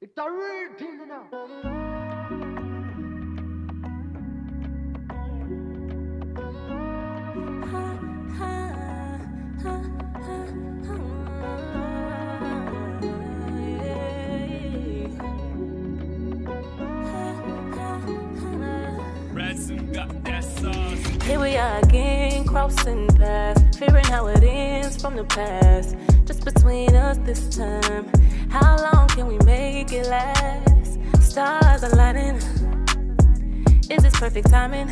It's a real thing now. Here we are again, crossing paths, fearing how it ends from the past. Just between us this time. How long can we make it last? Stars aligning. Is this perfect timing?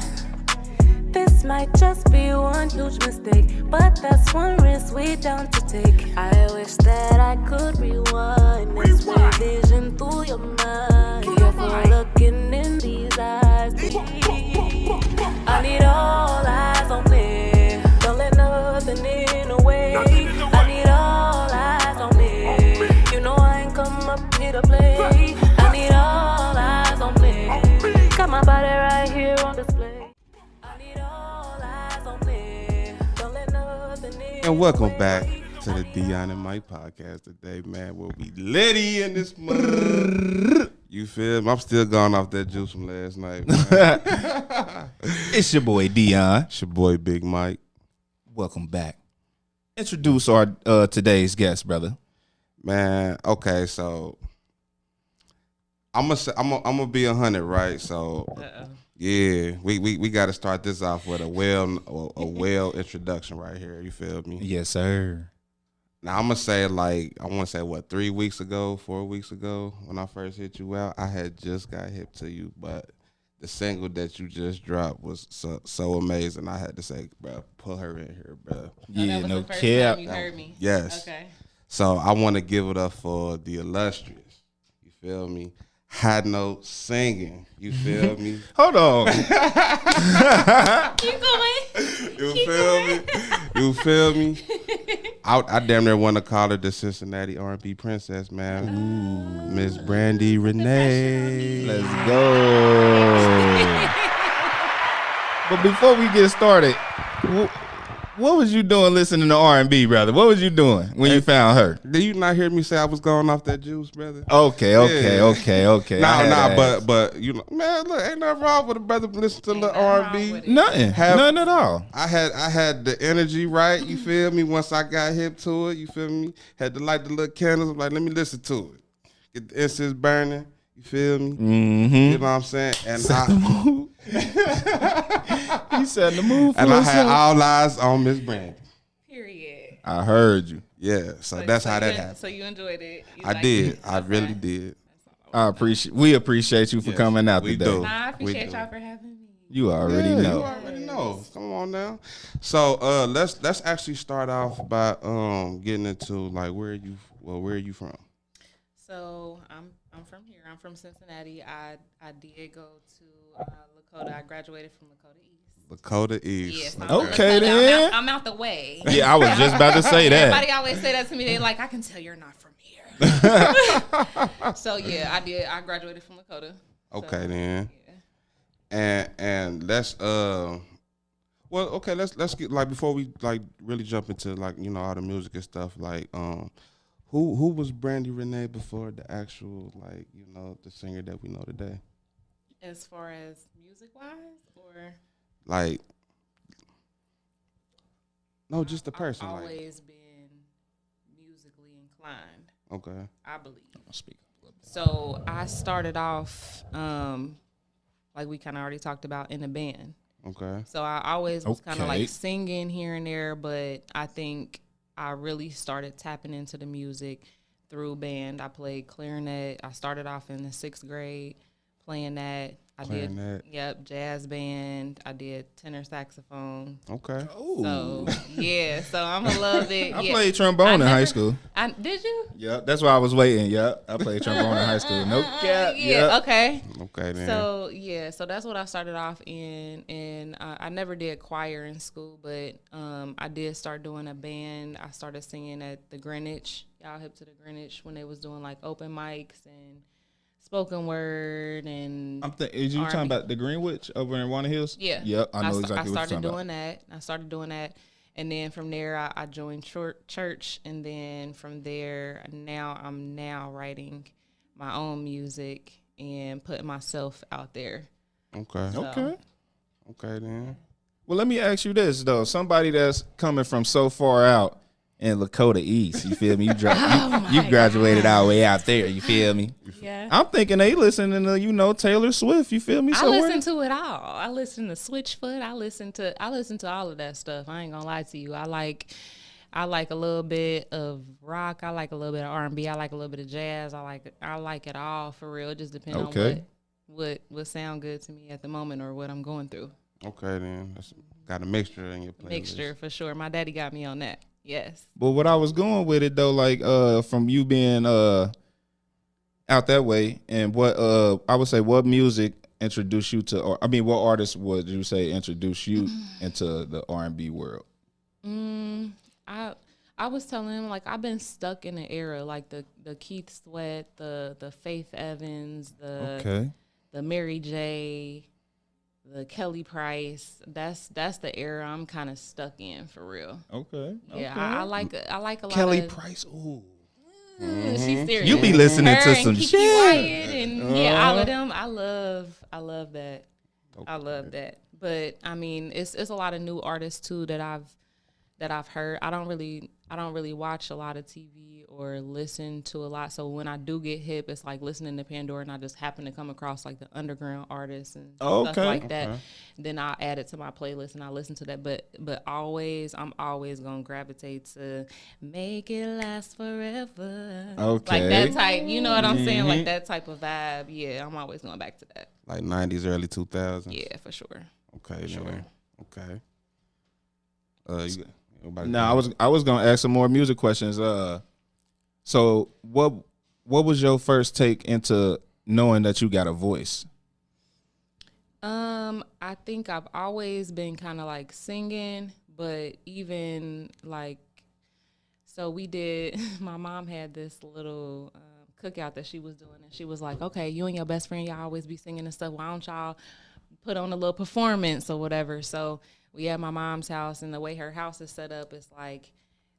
This might just be one huge mistake, but that's one risk we don't to take. I wish that I could rewind this vision through your mind. Careful looking in these eyes, I need all eyes on me. Don't let nothing in the way. I need all eyes on me. You know I ain't come up here to play. I need all eyes on me. Got my body right here on display. I need all eyes on me. Don't let nothing in. And welcome back to the Dion Mike Podcast. Today, man, we'll be litty in this mud. You feel me? I'm still going off that juice from last night, man. It's your boy Dion. It's your boy Big Mike. Welcome back. Introduce our today's guest, brother. Man, okay, so I'm gonna be 100, right? So yeah, we got to start this off with a well introduction right here. You feel me? Yes, sir. Now I'm gonna say I want to say 4 weeks ago, when I first hit you out, I had just got hip to you, but the single that you just dropped was so amazing. I had to say, bro, put her in here, bro. Yeah, no cap. You heard me. Yes. Okay. So I want to give it up for the illustrious. You feel me? High note singing. You feel me? Hold on. Keep going. You feel me? I damn near want to call her the Cincinnati R&B princess, man. Miss Brandi, Renea. Let's go. But before we get started, what was you doing listening to R&B, brother? What was you doing when you found her? Did you not hear me say I was going off that juice, brother? Okay. But you know, man, look, ain't nothing wrong with a brother listen to the R&B. Nothing at all. I had the energy right, you feel me? Once I got hip to it, you feel me? Had to light the little candles. I'm like, let me listen to it. Get the incense burning, you feel me? Mm-hmm. You know what I'm saying? And He said the move for and I had himself. all eyes on Miss Brandi. Period. I heard you. Yeah, so that's how that happened. So you enjoyed it. I did. I really did. We appreciate you for coming out we today. do. Nah, I appreciate We do. y'all for having me. You already Yeah, know. You already know. Come on now. So let's actually start off by getting into like where are you from? So I'm from here. I'm from Cincinnati. I did go to Lakota. I graduated from Lakota East. Lakota East. Yes. Okay, then. I'm out the way. Yeah, I was just about to say that. Everybody always say that to me. They like, I can tell you're not from here. So yeah, I did. I graduated from Lakota. Okay, So, then. Yeah. And let's let's get like before we like really jump into like, you know, all the music and stuff, like who was Brandi Renea before the actual, like, you know, the singer that we know today? As far as music wise, or Like, no, just the person. I've Like, always been musically inclined. okay. I believe. Speak up a little bit. So I started off, like we kind of already talked about, in a band. Okay. So I always was kind of Okay. like singing here and there, but I think I really started tapping into the music through band. I played clarinet. I started off in the 6th grade playing that. I Clarinet. did, jazz band. I did tenor saxophone. Okay. So yeah, so I'm gonna love it. I Yeah. played trombone in high school. Did you? Yeah, that's why I was waiting. Yeah, I played trombone in high school. No cap. Yeah. Okay. Okay, then. So that's what I started off in, and I never did choir in school, but I did start doing a band. I started singing at the Greenwich. Y'all hip to the Greenwich when they was doing like open mics and spoken word and. Is you R&B. talking about the Greenwich over in Warner Hills? Yeah. Yep, I know exactly what you're I talking started doing that. And then from there, I joined church. And then from there, I'm now writing my own music and putting myself out there. Okay. So, Okay then. Well, let me ask you this though. Somebody that's coming from so far out in Lakota East, you feel me? You graduated all the way out there, you feel me? Yeah. I'm thinking they listening to, Taylor Swift, you feel me? I listen to it all. I listen to Switchfoot. I listen to all of that stuff. I ain't gonna lie to you. I like a little bit of rock. I like a little bit of R&B. I like a little bit of jazz. I like it all for real. It just depends on what sound good to me at the moment or what I'm going through. Okay then. That's got a mixture in your playlist. Mixture for sure. My daddy got me on that. Yes. But what I was going with it though, like from you being out that way, and what I would say, what music introduced you to, or I mean, what artist would you say introduced you into the R&B world? I was telling him, like, I've been stuck in an era like the Keith Sweat, the Faith Evans, the Mary J, the Kelly Price. That's the era I'm kind of stuck in for real. Okay. Yeah, I like a lot Kelly of Price. Ooh. She's serious. You be listening Her to and some Kiki shit. Wyatt and all of them. I love that. Okay. I love that. But I mean, it's a lot of new artists too that I've heard. I don't really watch a lot of TV or listen to a lot. So when I do get hip, it's like listening to Pandora, and I just happen to come across like the underground artists and stuff like that. Then I'll add it to my playlist and I listen to that. But I'm always gonna gravitate to Make It Last Forever. Okay. Like that type, you know what I'm saying? Like that type of vibe. Yeah, I'm always going back to that. Like 90s, early 2000s. Yeah, for sure. Okay. For sure. Okay. No, I was gonna ask some more music questions. So what was your first take into knowing that you got a voice? I think I've always been kind of like singing, but even like, so we did. My mom had this little cookout that she was doing, and she was like, "Okay, you and your best friend, y'all always be singing and stuff. Why don't y'all put on a little performance or whatever?" So we at my mom's house, and the way her house is set up, it's like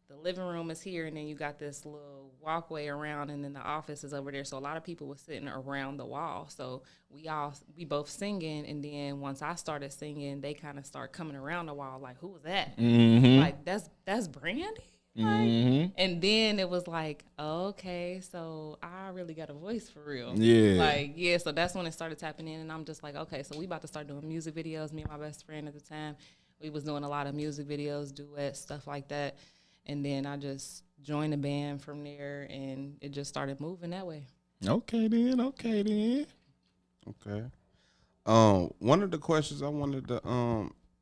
the living room is here, and then you got this little walkway around, and then the office is over there. So a lot of people were sitting around the wall. So we both singing, and then once I started singing, they kind of start coming around the wall, like, "Who was that?" Mm-hmm. Like, that's Brandi? Like, and then it was like, okay, so I really got a voice for real. Yeah. Like, yeah, so that's when it started tapping in, and I'm just like, okay, so we about to start doing music videos. Me and my best friend at the time, we was doing a lot of music videos, duets, stuff like that. And then I just joined the band from there, and it just started moving that way. Okay then. Okay. One of the questions I wanted to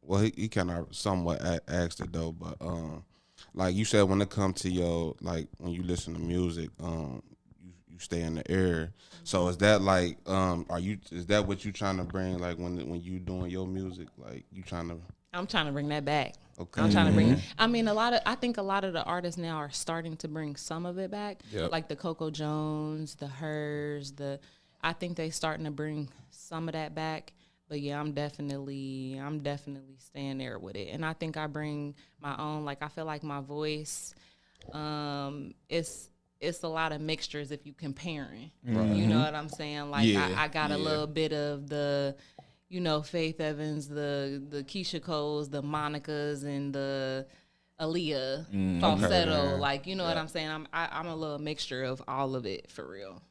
well, he kind of somewhat asked it though, but like you said, when it comes to your, like, when you listen to music, you stay in the air. So is that like is that what you trying to bring, like when you doing your music, like you trying to? I'm trying to bring that back. Okay. I'm trying to bring. I mean, I think a lot of the artists now are starting to bring some of it back. Yep. Like the Coco Jones, the Hers, I think they starting to bring some of that back. But yeah, I'm definitely staying there with it. And I think I bring my own, like, I feel like my voice, it's a lot of mixtures if you comparing. Mm-hmm. You know what I'm saying? Like, Yeah, I got a little bit of the, Faith Evans, the Keisha Coles, the Monicas, and the Aaliyah falsetto. Okay. Like, you know what I'm saying? I'm a little mixture of all of it for real.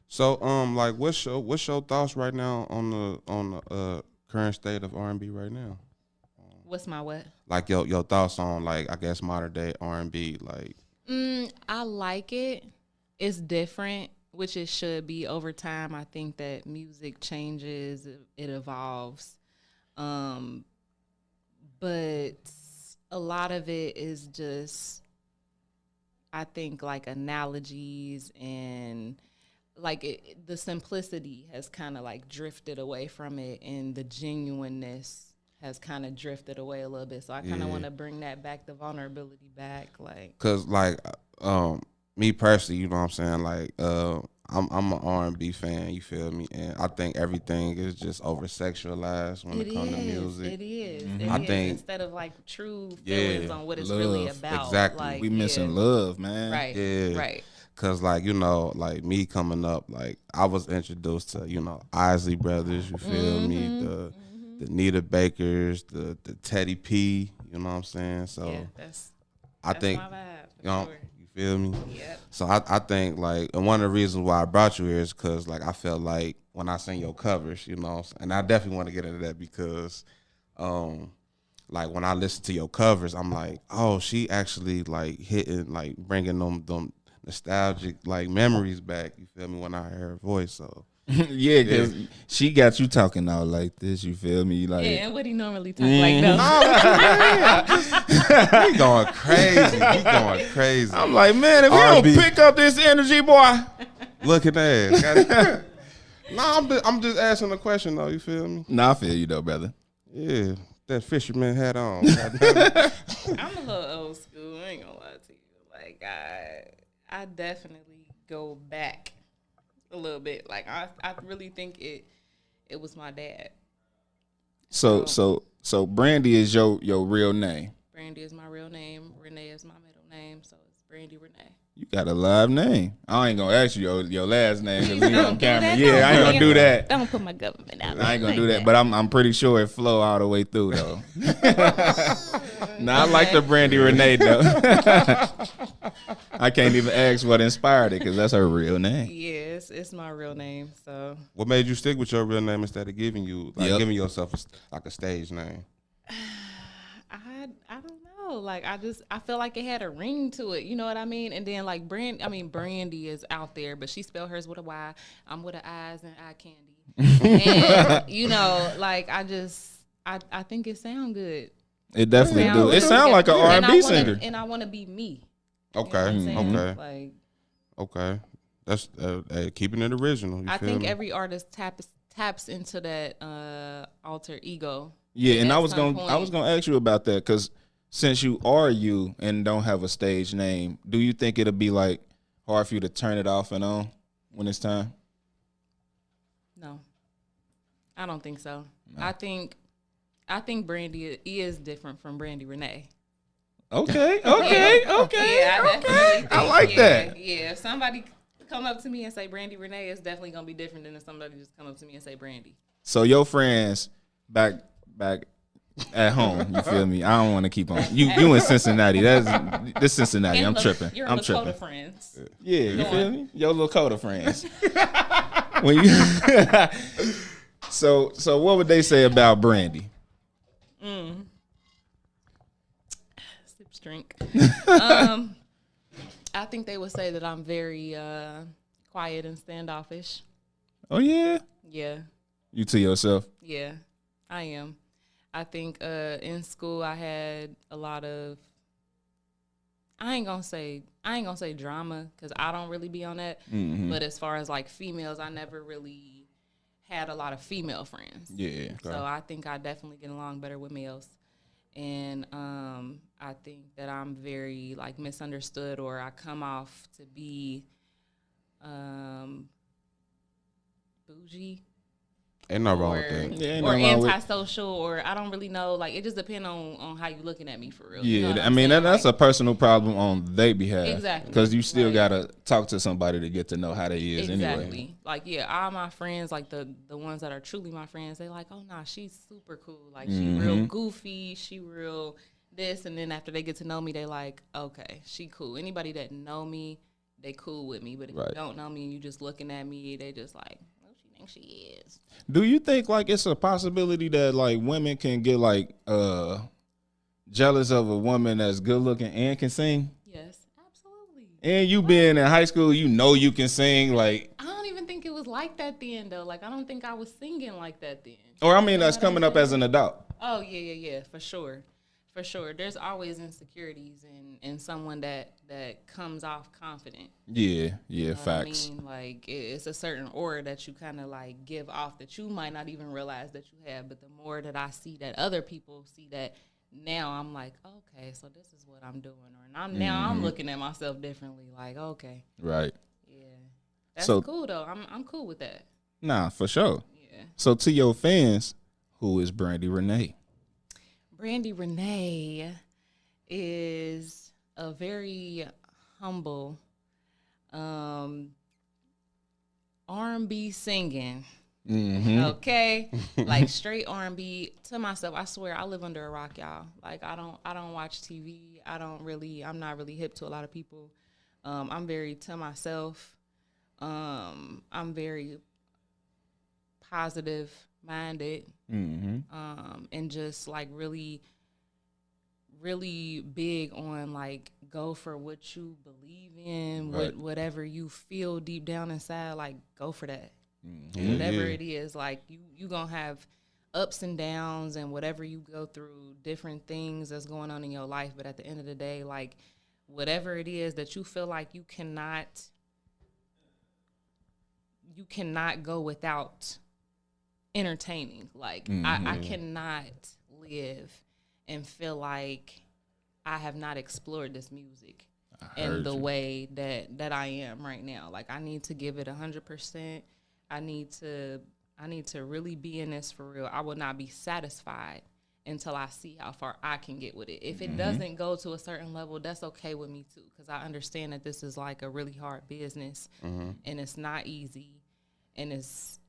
So like what's your thoughts right now on the current state of R&B right now? What's my what? Like your thoughts on, like, I guess modern day R&B, like. I like it. It's different, which it should be over time. I think that music changes, it evolves. But a lot of it is just, I think, like analogies and like the simplicity has kind of like drifted away from it, and the genuineness has kind of drifted away a little bit. So I kind of want to bring that back, the vulnerability back, like. Cause like me personally, you know what I'm saying, like I'm an R&B fan, you feel me, and I think everything is just over sexualized when it comes to music. It is. Mm-hmm. I think instead of like true feelings on what it's really about. Exactly. Like, We missing love, man. Right. Yeah. Right. Cause like, you know, like me coming up, like I was introduced to, you know, Isley Brothers, you feel me? The Nita Bakers, the Teddy P, you know what I'm saying? So Yeah, that's think my vibe, you know, sure. you feel me? Yep. So I think like, and one of the reasons why I brought you here is because like I felt like when I sing your covers, you know, and I definitely want to get into that because like when I listen to your covers, I'm like, oh, she actually like hitting, like bringing them nostalgic like memories back. You feel me? When I hear her voice, so Yeah, because she got you talking out like this. You feel me? Like, Yeah, and what he normally talk like though. he going crazy. He going crazy. I'm like, man, if you R&B. don't pick up this energy, boy. Looking at. No, I'm just asking a question though. You feel me? Nah, I feel you though, brother. Yeah, that fisherman hat on. I'm a little old school. I ain't gonna lie to you. Like I definitely go back a little bit. Like I really think it was my dad. So Brandi is your real name. Brandi is my real name. Renea is my middle name. So it's Brandi Renee. You got a live name. I ain't gonna ask you your last name because we on Don't do camera. that. Yeah, I ain't gonna do that. Don't put my government out. I ain't gonna do that, but I'm pretty sure it flow all the way through though. Nah, I like the Brandi Renee though. I can't even ask what inspired it because that's her real name. Yes, it's my real name. So What made you stick with your real name instead of giving giving yourself like a stage name? I don't know. Like I feel like it had a ring to it. You know what I mean? And then like Brandi is out there, but she spelled hers with a Y. I'm with an Eyes and eye candy. And you know, like I think it sound good. It definitely do. It sound like an R&B singer. And I want to be me. Okay, You know what I'm saying? okay, Like okay. That's keeping it original. You I feel think me? every artist taps into that alter ego. Yeah, and I was some gonna ask you about that because since you are you and don't have a stage name, do you think it'll be like hard for you to turn it off and on when it's time? No, I don't think so. No. I think Brandi is different from Brandi Renee. Okay. Yeah, I definitely think, I like that. Yeah, if somebody come up to me and say Brandi Renee, it's definitely gonna be different than if somebody just come up to me and say Brandi. So your friends back at home, you feel me? I don't want to keep on. You in Cincinnati. This Cincinnati. I'm tripping. Your I'm Lakota tripping. friends. Yeah, you feel me? Your Lakota friends. When you So what would they say about Brandi? Sip drink. I think they would say that I'm very quiet and standoffish. Oh yeah? Yeah. You to yourself? Yeah, I am. I think in school I had a lot of. I ain't gonna say drama because I don't really be on that. Mm-hmm. But as far as like females, I never really had a lot of female friends. Yeah. So I think I definitely get along better with males, and I think that I'm very like misunderstood, or I come off to be bougie. Ain't nothing wrong with that. Yeah, or antisocial, or I don't really know. Like, it just depends on how you looking at me for real. Yeah, you know I mean, that's a personal problem on their behalf. Exactly. Because you still got to talk to somebody to get to know how they is exactly. anyway. Like, yeah, all my friends, like the ones that are truly my friends, they like, oh, nah, she's super cool. Like, she real goofy. She real this. And then after they get to know me, they like, okay, she cool. Anybody that know me, they cool with me. But if you don't know me and you just looking at me, they just like, she is. Do you think like it's a possibility that like women can get like jealous of a woman that's good looking and can sing? Yes, absolutely. And you being in high school, you know you can sing. Like, I don't even think it was like that then though. Like, I don't think I was singing like that then. Or I mean, that's coming up as an adult. Oh yeah, for sure. For sure. There's always insecurities in someone that comes off confident. Yeah, facts. I mean, like, it's a certain aura that you kind of like give off that you might not even realize that you have. But the more that I see that other people see that, now I'm like, okay, so this is what I'm doing. Or now I'm looking at myself differently. Like, okay. Right. Yeah. That's cool though. I'm cool with that. Nah, for sure. Yeah. So to your fans, who is Brandi Renee? Brandi Renee is a very humble, R&B singing. Mm-hmm. Okay, like straight R&B. To myself, I swear I live under a rock, y'all. Like I don't watch TV. I'm not really hip to a lot of people. I'm very to myself. I'm very positive minded. And just like really big on like go for what you believe in, whatever you feel deep down inside, like go for that. Whatever it is, like you gonna have ups and downs and whatever you go through, different things that's going on in your life. But at the end of the day, like whatever it is that you feel like you cannot go without entertaining. Like I cannot live and feel like I have not explored this music in the way that I am right now. Like I need to give it 100%. I need to really be in this for real. I will not be satisfied until I see how far I can get with it. If it doesn't go to a certain level, that's okay with me too, because I understand that this is like a really hard business and it's not easy, and it's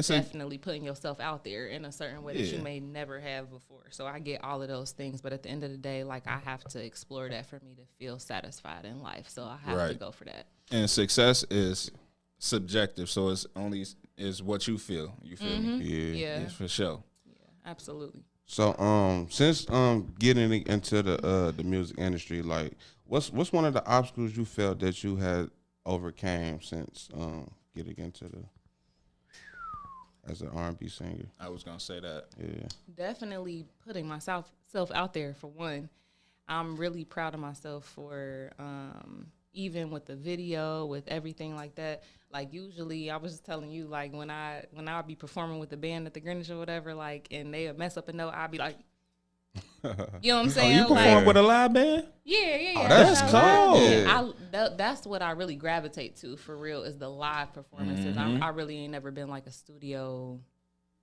definitely putting yourself out there in a certain way that you may never have before. So I get all of those things, but at the end of the day, like I have to explore that for me to feel satisfied in life. So I have to go for that. And success is subjective, so it's only is what you feel. You feel me? Yeah, for sure. Yeah, absolutely. So since getting into the music industry, like what's one of the obstacles you felt that you had overcame since getting into as an R&B singer? I was gonna say that. Yeah, definitely putting myself out there for one. I'm really proud of myself for even with the video, with everything like that. Like usually, I was just telling you, like when I'll be performing with the band at the Greenwich or whatever, like, and they would mess up a note, I'll be like, you know what I'm saying? Oh, you perform with a live band? Yeah. Oh, that's cool. That's what I really gravitate to for real, is the live performances. I really ain't never been like a studio,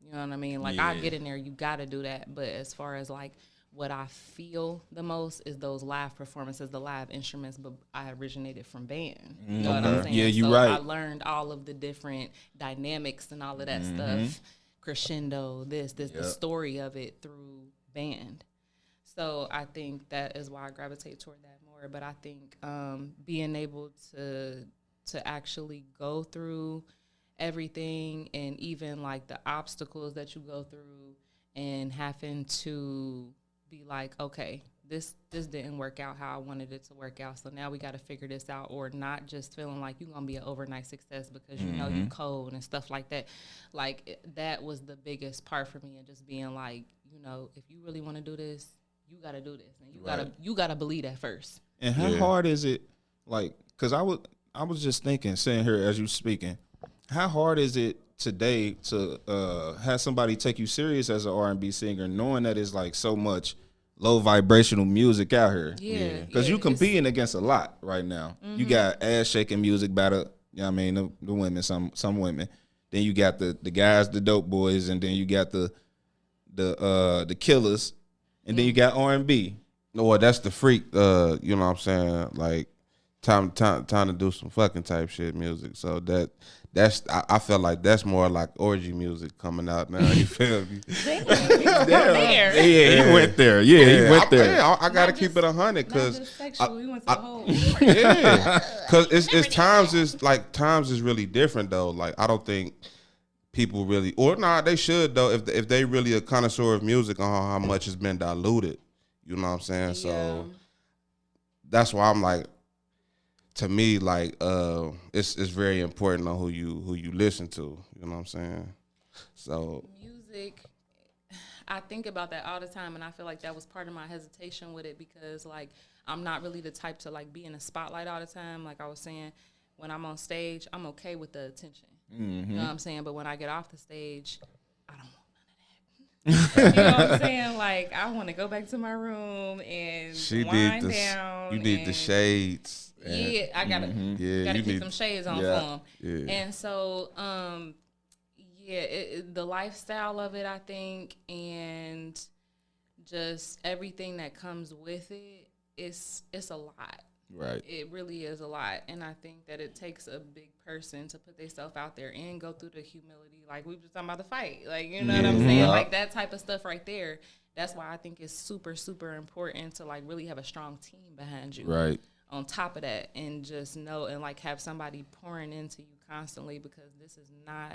you know what I mean? Like I get in there, you got to do that. But as far as like what I feel the most is those live performances, the live instruments, but I originated from band. You know what I'm saying? Yeah, you're so right. I learned all of the different dynamics and all of that stuff, crescendo, the story of it through band. So I think that is why I gravitate toward that more. But I think being able to actually go through everything, and even like the obstacles that you go through, and having to be like, okay, this didn't work out how I wanted it to work out, so now we got to figure this out. Or not just feeling like you're gonna be an overnight success because you know you code and stuff like that. Like that was the biggest part for me, and just being like, you know, if you really want to do this, you got to do this, and you gotta believe that first. And how hard is it? Like, cause I was just thinking, sitting here as you speaking, how hard is it today to have somebody take you serious as an R&B singer, knowing that it's like so much low vibrational music out here? Because you competing against a lot right now. You got ass shaking music by the, you know what I mean, the women, some women. Then you got the guys, the dope boys, and then you got the killers, and then you got R&B. No, that's the freak. You know what I'm saying? Like time to do some fucking type shit music. So that's I feel like that's more like orgy music coming out now. You feel me? There. Yeah, he went there. Yeah, he went there. I gotta keep it 100 because we went to the whole. because it's times is really different though. Like I don't think people really, or they should though, if they really a connoisseur of music on how much has been diluted. You know what I'm saying? Yeah. So that's why I'm like, to me, like it's very important on who you listen to. You know what I'm saying? So music, I think about that all the time, and I feel like that was part of my hesitation with it, because like I'm not really the type to like be in the spotlight all the time. Like I was saying, when I'm on stage, I'm okay with the attention. You know what I'm saying? But when I get off the stage, I don't want none of that. You know what I'm saying? Like I want to go back to my room and wind down. You need the shades. Yeah, I gotta keep some shades on for them. Yeah. And so, the lifestyle of it, I think, and just everything that comes with it, it's a lot. Right. It really is a lot. And I think that it takes a big person to put themselves out there and go through the humility. Like we were talking about the fight. Like, you know what I'm saying? Like that type of stuff right there. That's why I think it's super, super important to like really have a strong team behind you. Right. On top of that, and just know and like have somebody pouring into you constantly, because this is not,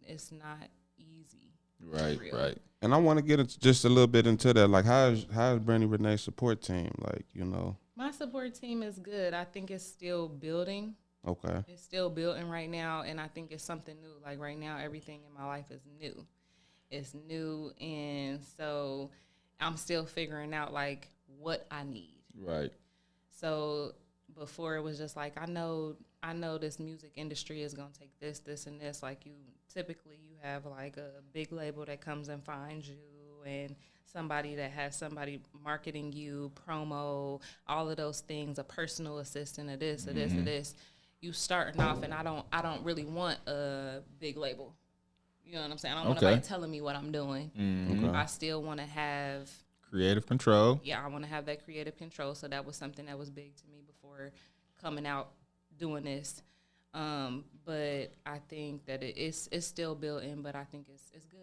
it's not easy. Right. Right. And I want to get just a little bit into that. Like, how's Brandi Renea's support team? Like, you know. My support team is good. I think it's still building. Okay. It's still building right now, and I think it's something new. Like right now, everything in my life is new. It's new, and so I'm still figuring out like what I need. Right. So before it was just like, I know this music industry is gonna take this, and this. Like you have like a big label that comes and finds you, and somebody that has somebody marketing you, promo, all of those things, a personal assistant, a this, a this, a this. You starting off, and I don't really want a big label. You know what I'm saying? I don't want nobody telling me what I'm doing. Okay. I still want to have creative control. Yeah, I want to have that creative control. So that was something that was big to me before coming out doing this. But I think that it's still built in, but I think it's good.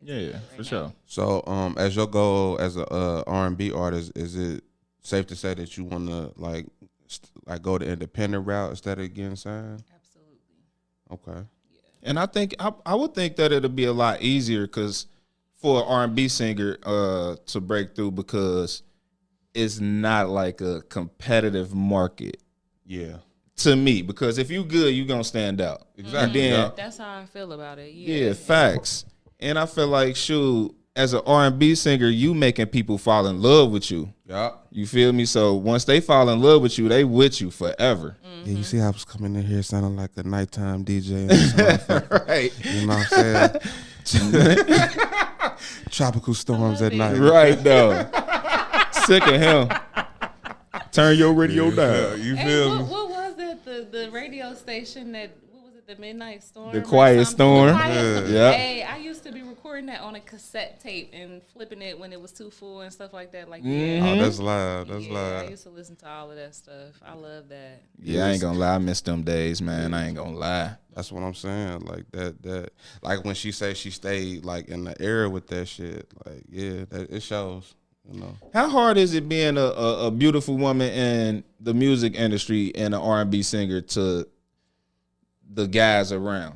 Yeah, for sure. So, as your goal as a R&B artist, is it safe to say that you want to like go the independent route instead of getting signed? Absolutely. Okay. Yeah. And I think I would think that it'll be a lot easier because for an R&B singer to break through, because it's not like a competitive market. Yeah. To me, because if you good, you gonna stand out. Exactly. And then, That's how I feel about it. yeah, facts. And I feel like, shoot, as an R&B singer, you making people fall in love with you. Yeah. You feel me? So once they fall in love with you, they with you forever. Yeah, you see how I was coming in here sounding like a nighttime DJ. And Right. you know what I'm saying? Tropical storms at night. Right, though. Sick of him. Turn your radio down. You Hey, feel me? what was that? The radio station that, what was it? The Midnight Storm? The or Quiet something? Storm. The Quiet Storm. Yeah. Hey, I used to be recording that on a cassette tape and flipping it when it was too full and stuff like that. Like, Oh, yeah. that's loud. That's Yeah, I loud. used to listen to all of that stuff. I love that. Yeah, I ain't gonna lie. I miss them days, man. I ain't gonna lie. That's what I'm saying. Like that like when she said she stayed like in the era with that shit, like, yeah, that it shows, you know. How hard is it being a beautiful woman in the music industry and an R&B singer to the guys around?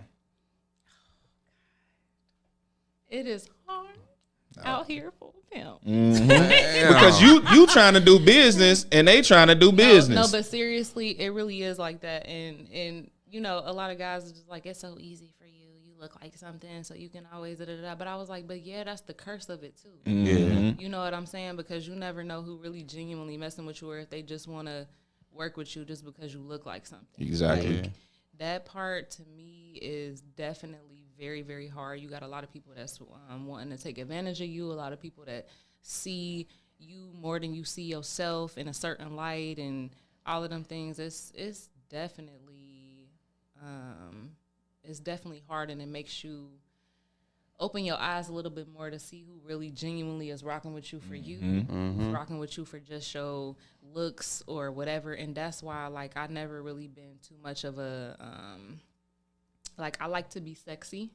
It is hard out here for pimp. Because you trying to do business and they trying to do business. No, but seriously, it really is like that. And you know, a lot of guys are just like, it's so easy for you. You look like something, so you can always da-da-da. But I was like, but yeah, that's the curse of it too. Yeah. You know what I'm saying? Because you never know who really genuinely messing with you, or if they just want to work with you just because you look like something. Exactly. Like, that part to me is definitely very, very hard. You got a lot of people that's wanting to take advantage of you. A lot of people that see you more than you see yourself in a certain light, and all of them things. It's definitely hard, and it makes you open your eyes a little bit more to see who really genuinely is rocking with you for you, who's rocking with you for just show looks or whatever. And that's why, like, I never really been too much of a like, I like to be sexy,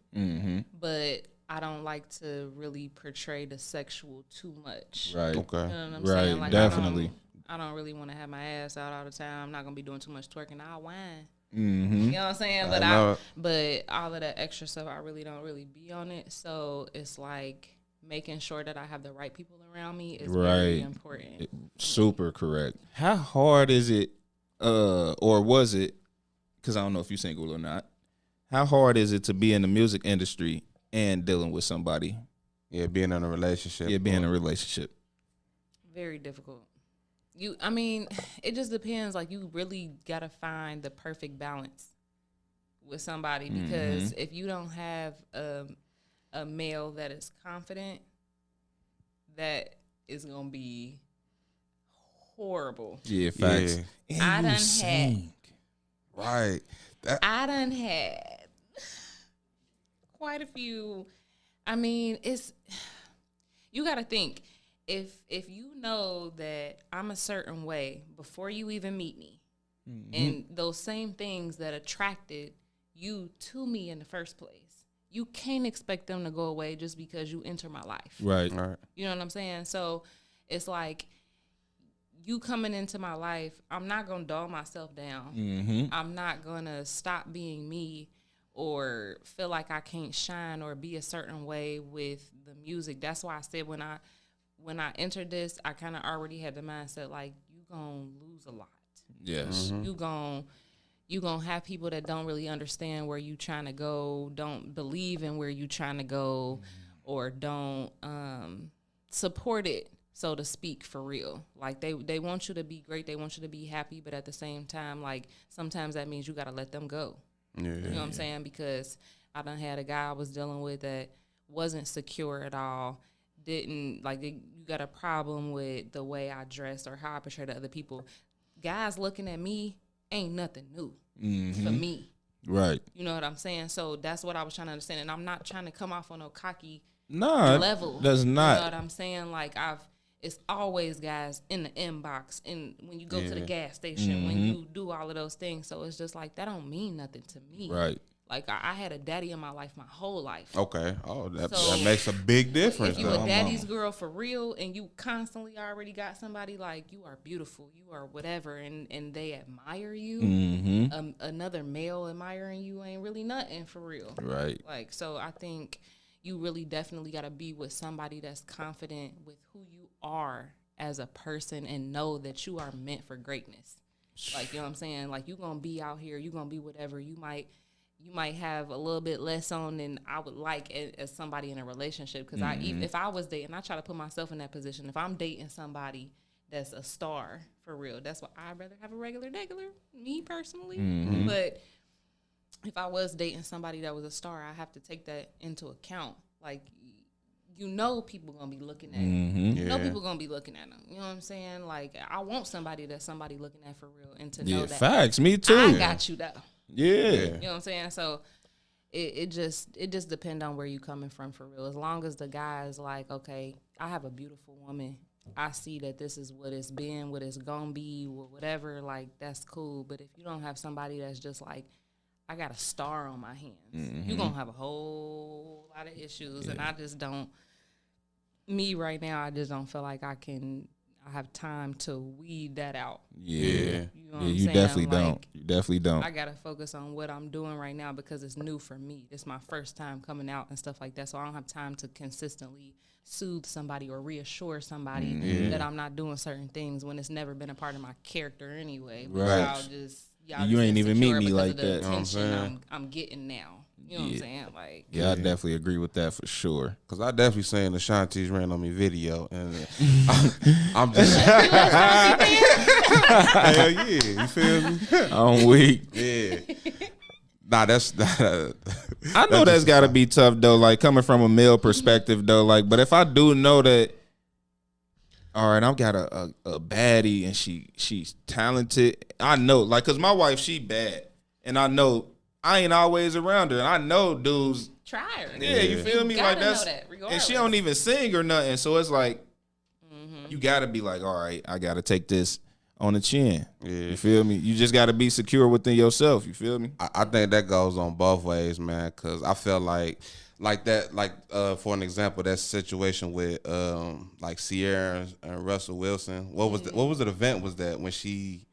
but I don't like to really portray the sexual too much. Right. Okay. You know what I'm Right, saying? Like, definitely. I don't really want to have my ass out all the time. I'm not gonna be doing too much twerking. I'll whine. Mm-hmm. You know what I'm saying? But I know. but all of that extra stuff, I really don't really be on it. So it's like making sure that I have the right people around me is very Right. important. Super correct. How hard is it, or was it, because I don't know if you're single or not, how hard is it to be in the music industry and dealing with somebody? Yeah, being in a relationship. Yeah, being in a relationship. Very difficult. I mean, it just depends. Like, you really gotta find the perfect balance with somebody, because if you don't have a male that is confident, that is gonna be horrible. Yeah, facts. Yeah. I done had Right. I done had quite a few. I mean, you got to think, if you know that I'm a certain way before you even meet me, and those same things that attracted you to me in the first place, you can't expect them to go away just because you enter my life. Right. You know what I'm saying? So it's like, you coming into my life, I'm not going to dull myself down. I'm not going to stop being me or feel like I can't shine or be a certain way with the music. That's why I said when I entered this, I kind of already had the mindset like, you going to lose a lot. Yes. You going to have people that don't really understand where you trying to go, don't believe in where you trying to go, or don't support it, so to speak, for real. Like, they want you to be great, they want you to be happy, but at the same time, like, sometimes that means you got to let them go. Yeah. You know what I'm saying? Because I done had a guy I was dealing with that wasn't secure at all, didn't, like, you got a problem with the way I dress or how I portray to other people. Guys looking at me ain't nothing new for me. Right. You know what I'm saying? So that's what I was trying to understand. And I'm not trying to come off on a cocky level. That's not. You know what I'm saying? Like, it's always guys in the inbox, and when you go to the gas station, when you do all of those things. So it's just like, that don't mean nothing to me. Right. Like, I had a daddy in my life my whole life. Okay. Oh, that So, makes a big difference. If you a daddy's girl for real, and you constantly already got somebody like, you are beautiful, you are whatever, and they admire you, another male admiring you ain't really nothing for real. Right. Like, so I think you really definitely got to be with somebody that's confident with who you are as a person and know that you are meant for greatness. Like, you know what I'm saying? Like, you going to be out here, you going to be whatever. You might have a little bit less on than I would like as somebody in a relationship. Because if I was dating, I try to put myself in that position. If I'm dating somebody that's a star for real, that's why I'd rather have a regular, me personally. But if I was dating somebody that was a star, I have to take that into account. Like, you know, people gonna be looking at them. You know, people gonna be looking at them. You know what I'm saying? Like, I want somebody that's somebody looking at for real, and to know that facts. Me too. I got you though. Yeah. You know what I'm saying? So it just depends on where you coming from for real. As long as the guy is like, okay, I have a beautiful woman. I see that this is what it's been, what it's gonna be, whatever. Like, that's cool. But if you don't have somebody that's just like, I got a star on my hands, you're gonna have a whole lot of issues. And I just don't. Me right now, I just don't feel like I have time to weed that out. Yeah. You know what I'm you saying? definitely Like, don't. You definitely don't. I gotta focus on what I'm doing right now because it's new for me. This is my first time coming out and stuff like that. So I don't have time to consistently soothe somebody or reassure somebody that I'm not doing certain things when it's never been a part of my character anyway. But Right. y'all You just ain't even meet insecure me because like of the that. You know what I'm attention saying? I'm getting now. You know what I'm saying? Like, Yeah, I definitely agree with that for sure. Because I definitely seen the Shanti's ran on me video, and I'm just hell yeah, you feel me? I'm weak. Yeah. Nah, that's I know that's got to be tough though, like coming from a male perspective though. Like, but if I do know that, all right, I've got a baddie and she's talented. I know, like, cause my wife, she bad, and I know I ain't always around her, and I know dudes. try her. Yeah, you feel me? Like, that's, know that, and she don't even sing or nothing. So it's like, you gotta be like, all right, I gotta take this on the chin. Yeah. You feel me? You just gotta be secure within yourself. You feel me? I think that goes on both ways, man. Cause I feel like that, for an example, that situation with like Sierra and Russell Wilson. What was the event was that when she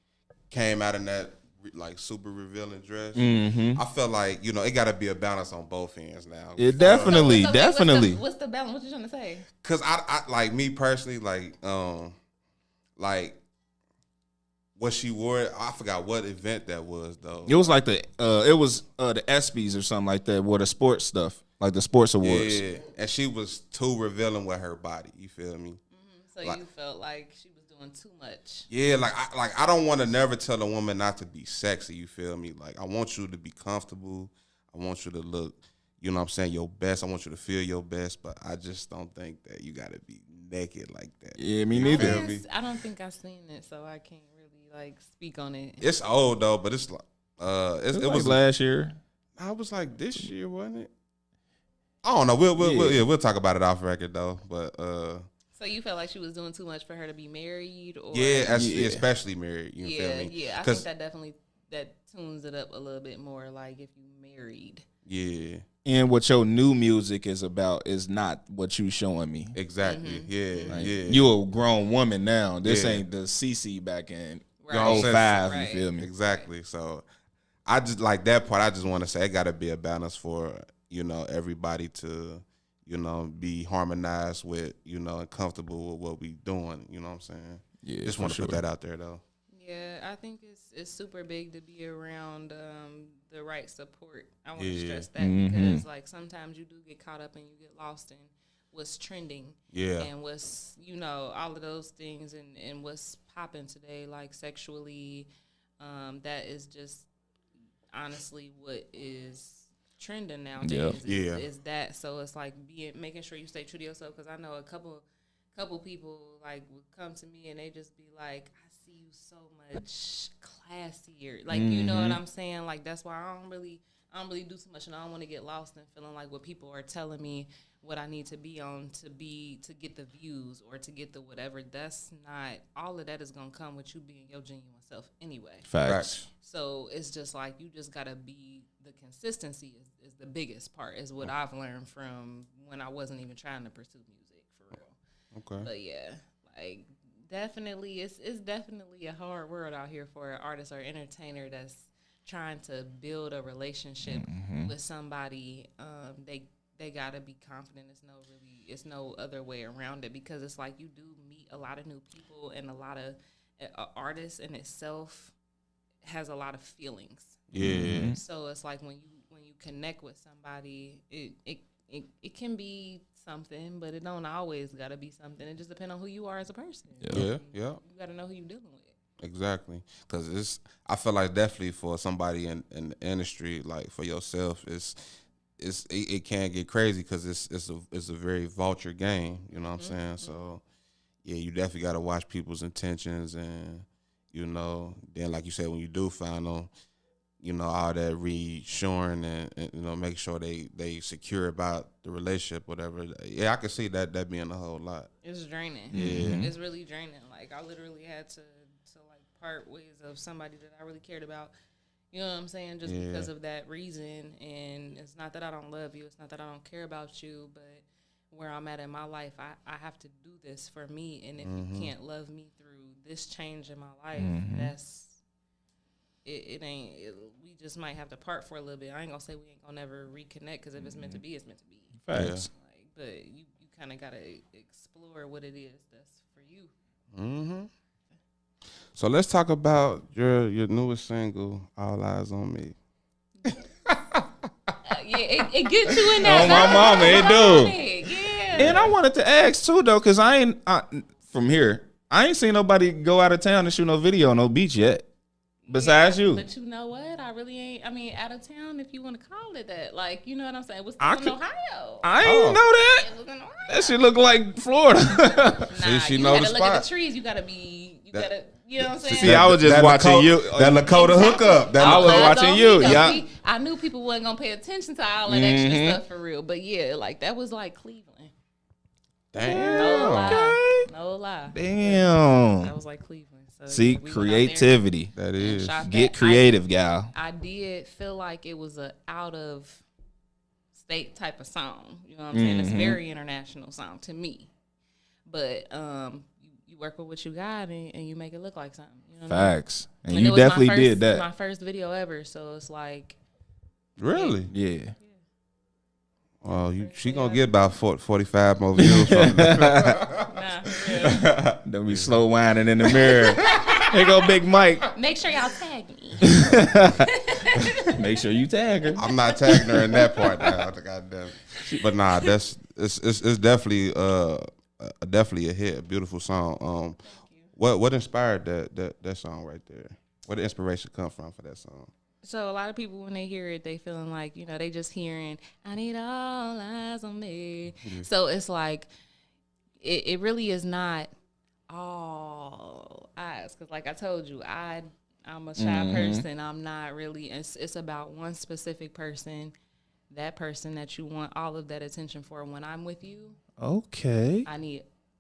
came out in that like super revealing dress? I feel like, you know, it got to be a balance on both ends now. It definitely. What's the balance? What you trying to say? Cause I like me personally, like what she wore. I forgot what event that was though. It was like the ESPYs or something like that, with the sports stuff, like the sports awards. Yeah, and she was too revealing with her body. You feel me? So Like- you felt like she was doing too much. Yeah, I don't want to never tell a woman not to be sexy. You feel me? Like, I want you to be comfortable. I want you to look, you know what I'm saying, your best. I want you to feel your best, but I just don't think that you got to be naked like that. Yeah, me neither. I don't think I've seen it, so I can't really like speak on it. It's old though, but it's like it was last year. I was like this year, wasn't it? I don't know. We'll talk about it off record though. But So you felt like she was doing too much for her to be married, or especially married. You feel me? Yeah, I think that definitely tunes it up a little bit more. Like if you married. Yeah. And what your new music is about is not what you showing me. Exactly. Mm-hmm. Yeah. Yeah. You a grown woman now. This ain't the CC back in 05. Right. You feel me? Exactly. So I just like that part. I just want to say it got to be a balance for everybody to be harmonized with and comfortable with what we doing. You know what I'm saying? Yeah. Just want to put that out there though. Yeah, I think it's super big to be around the right support. I want to stress that because like sometimes you do get caught up and you get lost in what's trending. Yeah. And what's all of those things and what's popping today, like sexually, that is just honestly what is trending nowadays. Is that. So it's like making sure you stay true to yourself, because I know a couple people like would come to me and they just be like, I see you so much classier, like you know what I'm saying. Like that's why I don't really do too much, and I don't want to get lost in feeling like what people are telling me what I need to be on to get the views or to get the whatever. That's not all of that is gonna come with you being your genuine self anyway. Facts. So it's just like you just gotta be the consistency is the biggest part, is what I've learned from when I wasn't even trying to pursue music for real. Okay. But yeah, like definitely it's definitely a hard world out here for an artist or entertainer that's trying to build a relationship with somebody. They gotta be confident. It's no other way around it, because it's like you do meet a lot of new people, and a lot of artists in itself has a lot of feelings. Yeah. So it's like when you connect with somebody, it can be something, but it don't always gotta be something. It just depends on who you are as a person. Yeah. You gotta know who you're dealing with. Exactly, because I feel like definitely for somebody in the industry, like for yourself, it can get crazy because it's a very vulture game. You know what I'm saying? So yeah, you definitely got to watch people's intentions, and then like you said, when you do find them, all that reassuring and make sure they secure about the relationship, whatever. Yeah, I can see that being a whole lot. It's draining. Yeah, it's really draining. Like I literally had to like part ways of somebody that I really cared about. You know what I'm saying? Just because of that reason. And it's not that I don't love you. It's not that I don't care about you. But where I'm at in my life, I have to do this for me. And if you can't love me through this change in my life, it ain't. We just might have to part for a little bit. I ain't going to say we ain't going to never reconnect, because if it's meant to be, it's meant to be. Facts. Like, but you kind of got to explore what it is that's for you. Mm-hmm. So let's talk about your newest single, All Eyez On Me. Yeah, it gets you in that. Oh, my mama, it do. Yeah. And I wanted to ask too though, because from here, I ain't seen nobody go out of town and shoot no video on no beach yet. Besides you. But you know what? I really ain't. I mean, out of town, if you want to call it that. Like, you know what I'm saying? What's in Ohio? I ain't know that. It was in Ohio. That shit look like Florida. Nah, she you know gotta the look spot. at the trees. You gotta be. You gotta. You know what I'm saying? See, I was just watching you. That Lakota hookup. I was watching you. Yeah. I knew people wasn't gonna pay attention to all that extra stuff for real. But yeah, like that was like Cleveland. Damn. No lie. Okay. No lie. Damn. That was like Cleveland. So, See, yeah, we creativity. That is. Get creative, gal. I did feel like it was a out of state type of song. You know what I'm saying? It's a very international song to me. But you work with what you got and you make it look like something. You know what Facts. I And mean? you definitely did that. My first video ever, so it's like. Really? Yeah. Oh, she gonna get about 45 more views from that. Nah, Don't be slow whining in the mirror. Here go Big Mike. make sure y'all tag me. Make sure you tag her. I'm not tagging her in that part now. Goddamn. But nah, it's definitely definitely a hit, a beautiful song. What inspired that song right there? Where did the inspiration come from for that song? So a lot of people, when they hear it, they feeling like, they just hearing, I need all eyes on me. Mm-hmm. So it's like, it really is not all eyes. Because like I told you, I'm a shy person. I'm not really, it's about one specific person, that person that you want all of that attention for. When I'm with you, Okay. I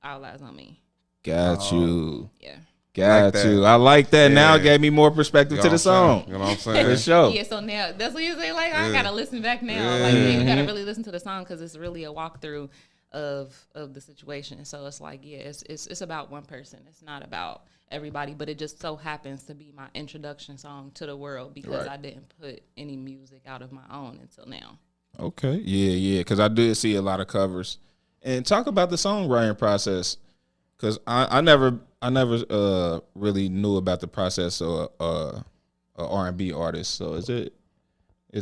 All Eyez On Me. Got you. Yeah. Got Like you. that. I like that. Now it Yeah. gave me more perspective to the song. You know what I'm saying? For sure. Yeah, so now that's what you say. Like, I Yeah. gotta listen back now. Yeah. Like, yeah, you gotta really listen to the song because it's really a walkthrough of the situation. So it's like, yeah, it's about one person. It's not about everybody, but it just so happens to be my introduction song to the world because Right. I didn't put any music out of my own until now. Okay. Yeah. Because I did see a lot of covers. And talk about the songwriting process. Because I never really knew about the process of a R&B artist. So is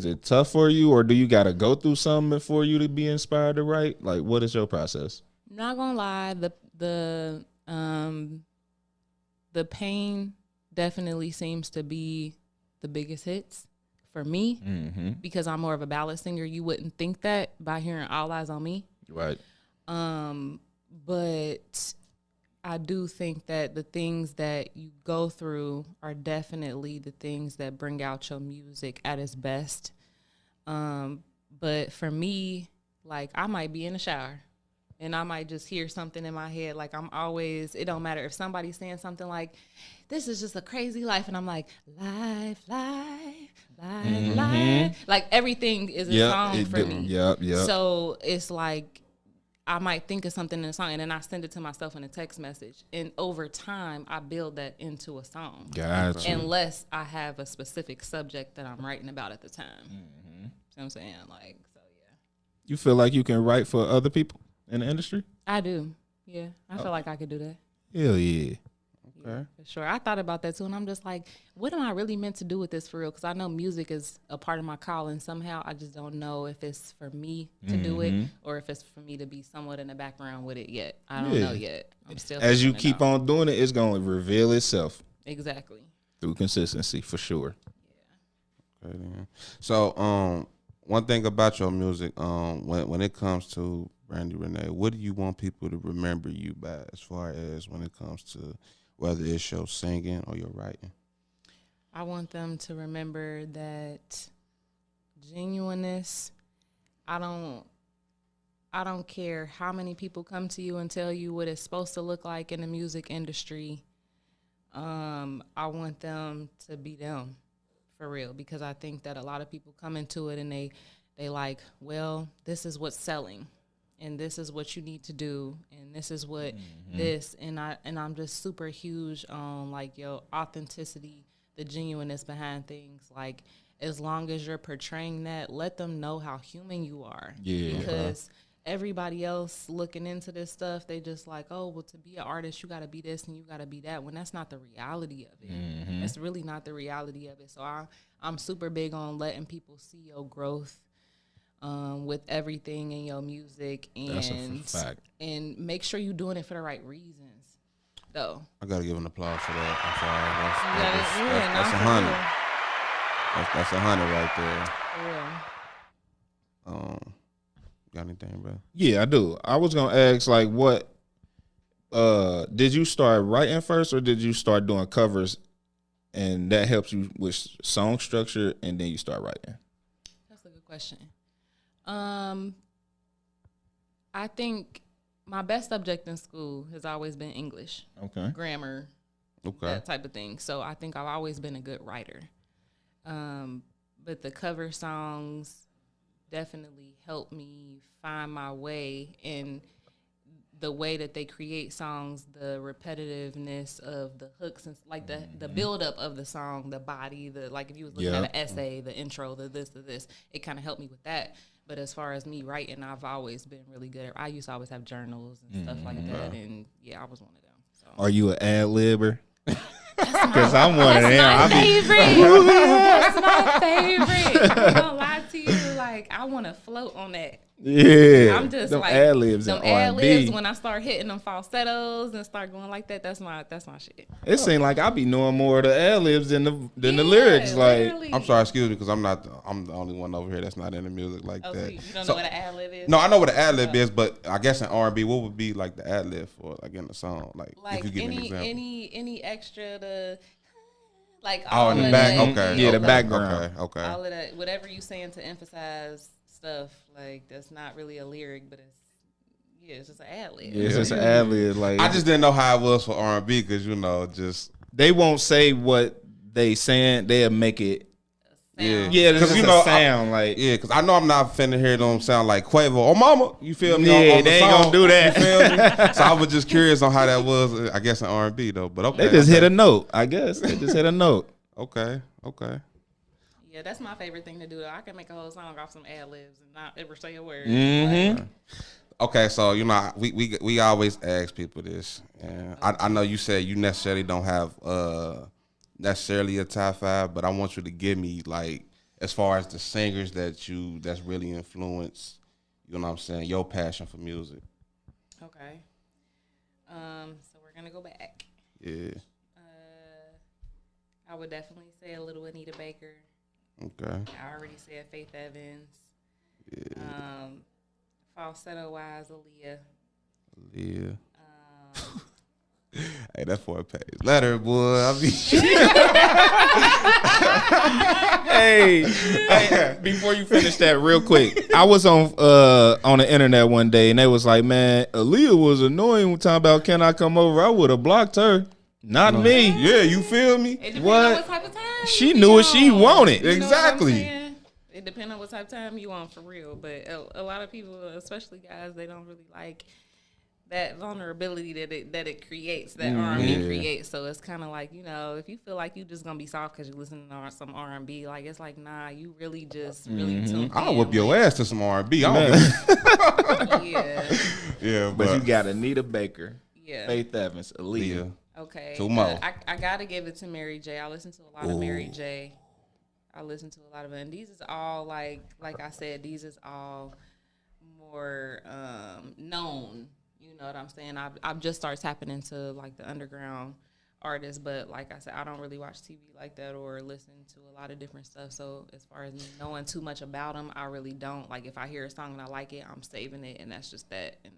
it tough for you, or do you got to go through something for you to be inspired to write? Like, what is your process? Not gonna lie, the pain definitely seems to be the biggest hits for me because I'm more of a ballad singer. You wouldn't think that by hearing All Eyez On Me. Right. But I do think that the things that you go through are definitely the things that bring out your music at its best. But for me, like, I might be in the shower and I might just hear something in my head. Like, it don't matter if somebody's saying something like, this is just a crazy life. And I'm like, life. Like, everything is a song for me. Yep. So it's like, I might think of something in a song and then I send it to myself in a text message. And over time, I build that into a song. Gotcha. Unless I have a specific subject that I'm writing about at the time. See what I'm saying? Like, so yeah. You feel like you can write for other people in the industry? I do. Yeah. I feel like I could do that. Hell yeah. Yeah, for sure. I thought about that too, and I'm just like, what am I really meant to do with this for real? Because I know music is a part of my calling somehow. I just don't know if it's for me to do it or if it's for me to be somewhat in the background with it yet. I don't know yet. I'm still As you figuring it keep out. on doing it, it's going to reveal itself Exactly. through consistency, for sure. Okay, then. So, one thing about your music, when it comes to Brandi Renea, what do you want people to remember you by, as far as when it comes to whether it's your singing or your writing? I want them to remember that genuineness. I don't care how many people come to you and tell you what it's supposed to look like in the music industry. I want them to be them for real, because I think that a lot of people come into it and they like, well, this is what's selling and this is what you need to do and this is what this, and I'm just super huge on like your authenticity, the genuineness behind things. Like, as long as you're portraying that, let them know how human you are. Yeah. Because everybody else looking into this stuff, they just like, oh, well, to be an artist, you got to be this and you got to be that, when that's not the reality of it. It's really not the reality of it. So I'm super big on letting people see your growth with everything in your music, That's a fact. and make sure you're doing it for the right reasons, though. I gotta give an applause for that. I'm sorry. That's a hundred. That's a hundred right there. Got anything, bro? Yeah, I do. I was going to ask, like, what, did you start writing first or did you start doing covers and that helps you with song structure and then you start writing? That's a good question. I think my best subject in school has always been English. Okay. Grammar, that type of thing. So I think I've always been a good writer. But the cover songs definitely helped me find my way, in the way that they create songs, the repetitiveness of the hooks and like the build up of the song, the body, the, like if you was looking at an essay, the intro, the this, it kind of helped me with that. But as far as me writing, I've always been really good. I used to always have journals and stuff like that, and yeah, I was one of them. So. Are you an ad-libber? Because I'm one of them. That's my favorite. That's my favorite. I'm not gonna lie to you. Like, I want to float on that. Yeah. I'm just them like ad-libs them and R&B. ad-libs, when I start hitting them falsettos and start going like that. That's my shit. It seems like I be knowing more of the ad-libs than the lyrics. Like, literally. I'm sorry, excuse me, because I'm the only one over here that's not into music like Oh, that. so you don't So- know what an ad-lib is? No, I know what an ad lib is, but I guess in R&B, what would be like the ad lib for, like, in the song? Like if you give me an example. any extra to like Oh, all in the of back. that. Okay. Yeah, the okay, background. Okay. All of that, whatever you saying to emphasize stuff, like that's not really a lyric, but it's Yeah, it's just an ad lib. Yeah, it's just an ad lib. Like, I just didn't know how it was for R&B because just they won't say what they saying. They'll make it. yeah, Because sound like because I know I'm not finna hear them sound like Quavo. Oh, mama, you feel me? Yeah, on the they ain't song, gonna do that. You feel me? So I was just curious on how that was. I guess in R&B though, but okay. they just hit a note. I guess they just hit a note. Okay. Yeah, that's my favorite thing to do. Though. I can make a whole song off some ad libs and not ever say a word. Mm-hmm. Okay, so we always ask people this, and I know you said you necessarily don't have necessarily a top 5, but I want you to give me like as far as the singers that's really influenced. You know what I'm saying? Your passion for music. Okay. So we're gonna go back. Yeah. I would definitely say a little Anita Baker. Okay. I already said Faith Evans. Yeah. Falsetto wise, Aaliyah. Yeah. Hey, that's 4-page letter, boy. I mean, hey, before you finish that, real quick, I was on the internet one day, and they was like, "Man, Aaliyah was annoying when talking about can I come over? I would have blocked her, not me." yeah, you feel me? It depends What? on what type of time. She knew what she wanted. You know what I'm Exactly. saying? It depends on what type of time you want for real. But a lot of people, especially guys, they don't really like that vulnerability that it creates, that R&B creates. So it's kind of like, if you feel like you just gonna be soft because you listen to some R&B, like it's like, nah, you really just really tuned I'll in, whip your like, ass to some R&B. I don't give Yeah, Yeah, But you got Anita Baker, yeah. Faith Evans, Aaliyah. Yeah. Okay. Two more. I gotta give it to Mary J. I listen to a lot of Mary J. I listen to a lot of it. And these is all like I said, these is all more known. You know what I'm saying? I've just started tapping into like the underground artists, but like I said, I don't really watch TV like that or listen to a lot of different stuff. So as far as me knowing too much about them, I really don't. Like if I hear a song and I like it, I'm saving it, and that's just that, and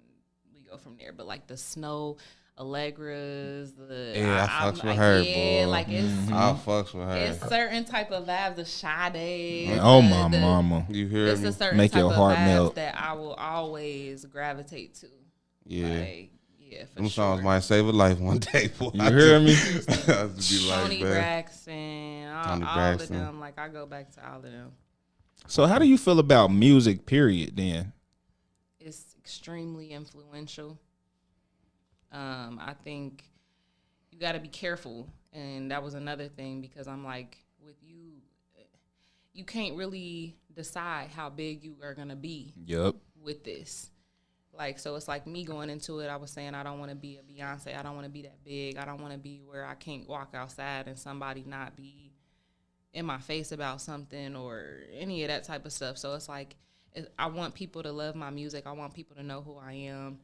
we go from there. But like the Snow, Allegras, I fucks with her, boy. like it's I fucks with her. it's certain type of vibes, the Sade. Oh my mama! You hear It's me? a certain Make type your of heart vibes melt. that I will always gravitate to. Yeah. Like, yeah, for Them sure. songs might save a life one day. Boy. You hear me? I just be like, Tony man. Braxton, Toni all Braxton. of them. Like I go back to all of them. So how do you feel about music? Period. Then It's extremely influential. I think you got to be careful, and that was another thing because I'm like, with you, you can't really decide how big you are gonna be yep. with this. Like, so it's like me going into it, I was saying I don't want to be a Beyonce. I don't want to be that big. I don't want to be where I can't walk outside and somebody not be in my face about something or any of that type of stuff. So it's like I want people to love my music. I want people to know who I am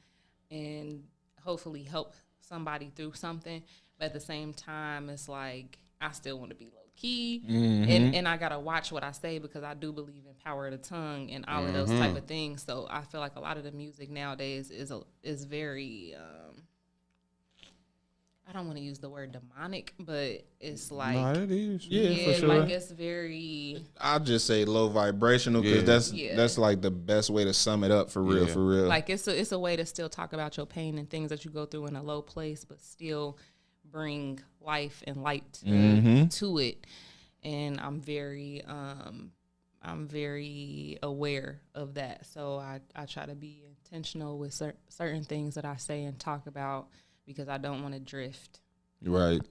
and hopefully help somebody through something. But at the same time, it's like I still want to be low key, and I gotta watch what I say because I do believe in power of the tongue and all of those type of things. So I feel like a lot of the music nowadays is very I don't want to use the word demonic, but it's like No, it is. Yeah, for sure. like it's very I'll just say low vibrational because that's like the best way to sum it up for real, for real. like it's a way to still talk about your pain and things that you go through in a low place, but still bring life and light to it. And I'm very aware of that. So I try to be intentional with certain things that I say and talk about because I don't want to drift. Right.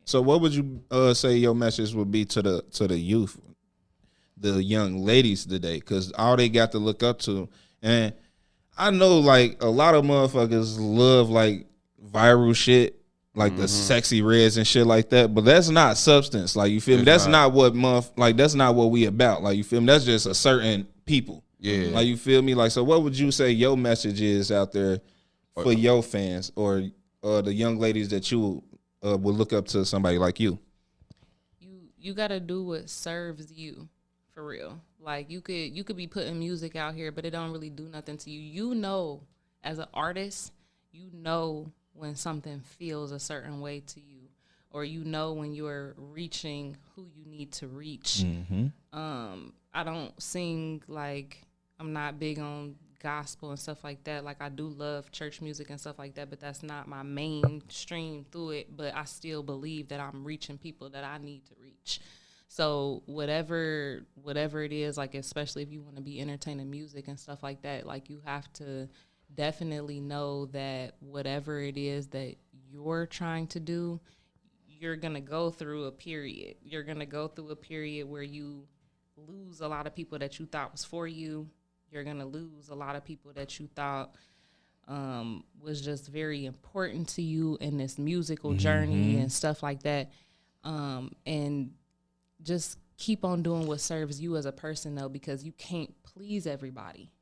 So what would you say your message would be to the youth, the young ladies today? Because all they got to look up to, and I know like a lot of motherfuckers love like viral shit, like the sexy reds and shit like that, but that's not substance. Like you feel me? That's not what that's not what we about. Like you feel me? That's just a certain people. Yeah. Like you feel me? Like so, what would you say your message is out there for your fans or the young ladies that you would look up to somebody like you? You gotta do what serves you, for real. Like you could be putting music out here, but it don't really do nothing to you. You know, as an artist, you know when something feels a certain way to you, or you know when you're reaching who you need to reach. I don't sing like I'm not big on gospel and stuff like that. Like, I do love church music and stuff like that, but that's not my mainstream through it. But I still believe that I'm reaching people that I need to reach. So whatever it is, like, especially if you want to be entertaining music and stuff like that, like, you have to definitely know that whatever it is that you're trying to do, you're going to go through a period. You're going to go through a period where you lose a lot of people that you thought was for you. You're going to lose a lot of people that you thought was just very important to you in this musical journey and stuff like that. And just keep on doing what serves you as a person, though, because you can't please everybody.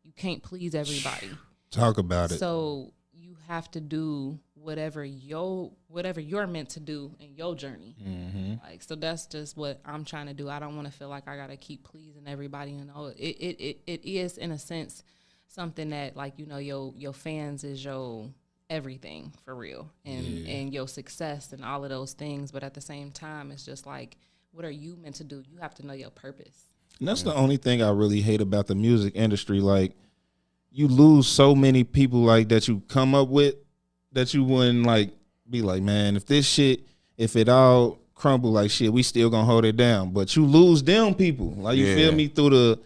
You can't please everybody. Talk about it. So you have to do whatever you're meant to do in your journey. Like, so that's just what I'm trying to do. I don't want to feel like I gotta keep pleasing everybody. You know, it is in a sense something that, like, you know, your fans is your everything for real, and your success and all of those things. But at the same time, it's just like, what are you meant to do? You have to know your purpose. And that's the only thing I really hate about the music industry. Like, you lose so many people like that you come up with that you wouldn't like be like, man, if it all crumble, like, shit, we still gonna hold it down. But you lose them people. Like, you feel me, through the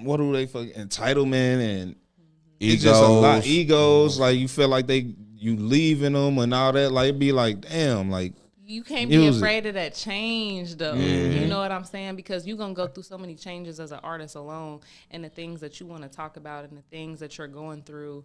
what do they fucking entitlement and it's just a lot egos. Like, you feel like you leaving them and all that. Like, it'd be like, damn, like, you can't be afraid of that change, though. You know what I'm saying? Because you're going to go through so many changes as an artist alone, and the things that you want to talk about and the things that you're going through,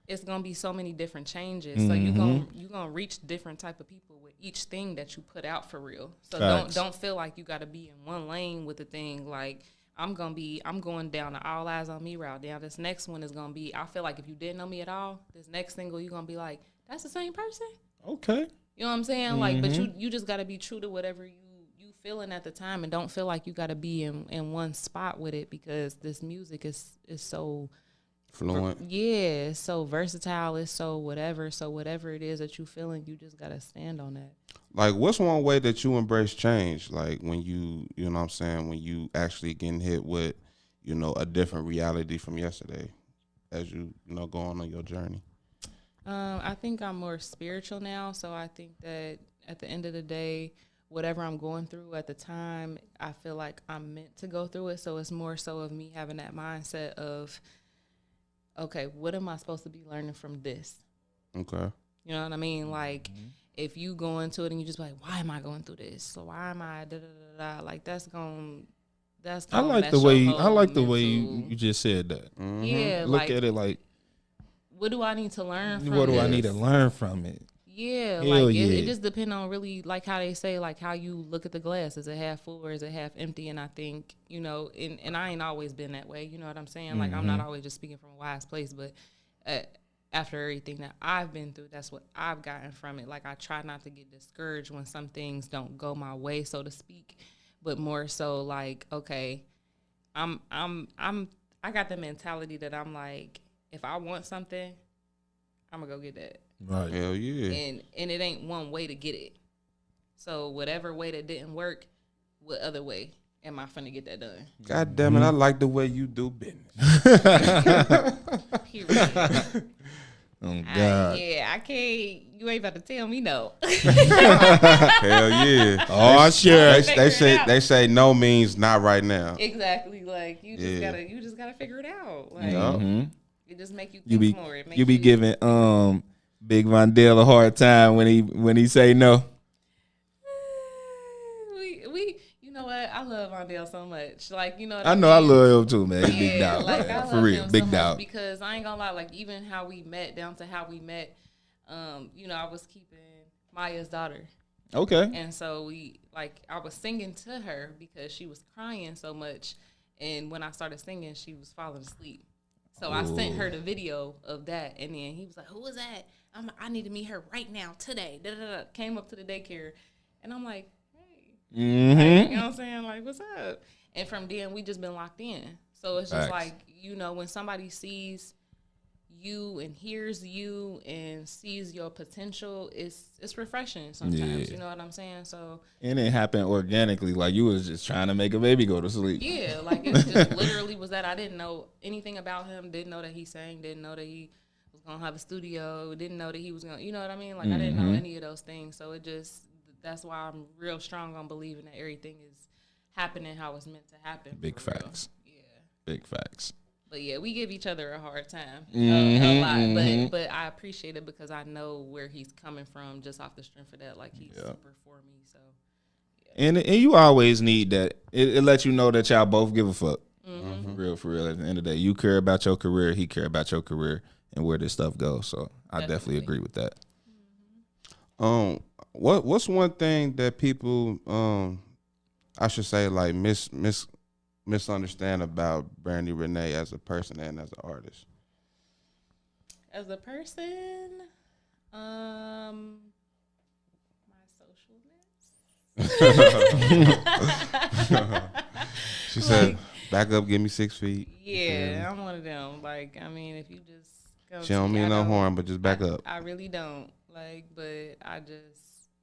it's going to be so many different changes. So you're going to reach different type of people with each thing that you put out for real. So don't feel like you got to be in one lane with the thing. Like, I'm going down the All Eyez On Me route. Now, this next one is going to be, I feel like if you didn't know me at all, this next single, you're going to be like, that's the same person? Okay. You know what I'm saying? Like, but you just got to be true to whatever you feeling at the time, and don't feel like you got to be in one spot with it, because this music is so fluent. It's so versatile. It's so whatever. So whatever it is that you feeling, you just got to stand on that. Like, what's one way that you embrace change? Like, when you know what I'm saying, when you actually getting hit with, you know, a different reality from yesterday as you know, go on your journey? I think I'm more spiritual now, so I think that at the end of the day, whatever I'm going through at the time, I feel like I'm meant to go through it. So it's more so of me having that mindset of, okay, what am I supposed to be learning from this? Okay. You know what I mean? Like, if you go into it and you just be like, why am I going through this? So why am I like, that's going I like the way you just said that. Yeah, look at it like, what do I need to learn from what do I need to learn from it? Yeah, Hell like, yeah. it just depends on really, like, how they say, like, how you look at the glass. Is it half full or is it half empty? And I think, you know, and I ain't always been that way. You know what I'm saying? Like, I'm not always just speaking from a wise place, but after everything that I've been through, that's what I've gotten from it. Like, I try not to get discouraged when some things don't go my way, so to speak, but more so like, okay, I got the mentality that I'm like, if I want something, I'm gonna go get that. Right. Hell yeah. And it ain't one way to get it. So whatever way that didn't work, what other way am I finna get that done? God damn it, I like the way you do business. Period. Oh God. I can't. You ain't about to tell me no. Hell yeah. Oh, sure. They say no means not right now. Exactly. Like, you just gotta figure it out. Like, it just make you think more. You be giving Big Vondell a hard time when he say no. We you know what? I love Vondell so much. Like, you know what I know, I love him too, man. He's big dog. Like, man. I For love real, him big so dog. much, because I ain't gonna lie, like, even how we met, down to how we met, you know, I was keeping Maya's daughter. Okay. And so I was singing to her because she was crying so much, and when I started singing, she was falling asleep. So I sent her the video of that, and then he was like, "Who is that? I need to meet her right now, today." Came up to the daycare, and I'm like, "Hey," like, you know what I'm saying? Like, what's up? And from then, we just been locked in. So it's just like, you know, when somebody sees you and hears you and sees your potential, it's refreshing sometimes. You know what I'm saying? So and it happened organically, like you was just trying to make a baby go to sleep. Yeah, like it just literally was that. I didn't know anything about him, didn't know that he sang, didn't know that he was gonna have a studio, didn't know that he was gonna, you know what I mean? Like I didn't know any of those things. So it just, that's why I'm real strong on believing that everything is happening how it's meant to happen. Big facts. Yeah. Big facts. But yeah, we give each other a hard time a lot. But I appreciate it because I know where he's coming from just off the strength of that. Like he's super for me. So yeah. And you always need that. It lets you know that y'all both give a fuck. For real. At the end of the day, you care about your career, he care about your career, and where this stuff goes. So I definitely agree with that. What's one thing that people I should say like misunderstand about Brandi Renea as a person and as an artist? As a person, my socialness. She said, "Back up, give me 6 feet." Yeah, I'm one of them. Like, I mean, if you just go, She don't mean no harm, but just back up. I really don't. Like, but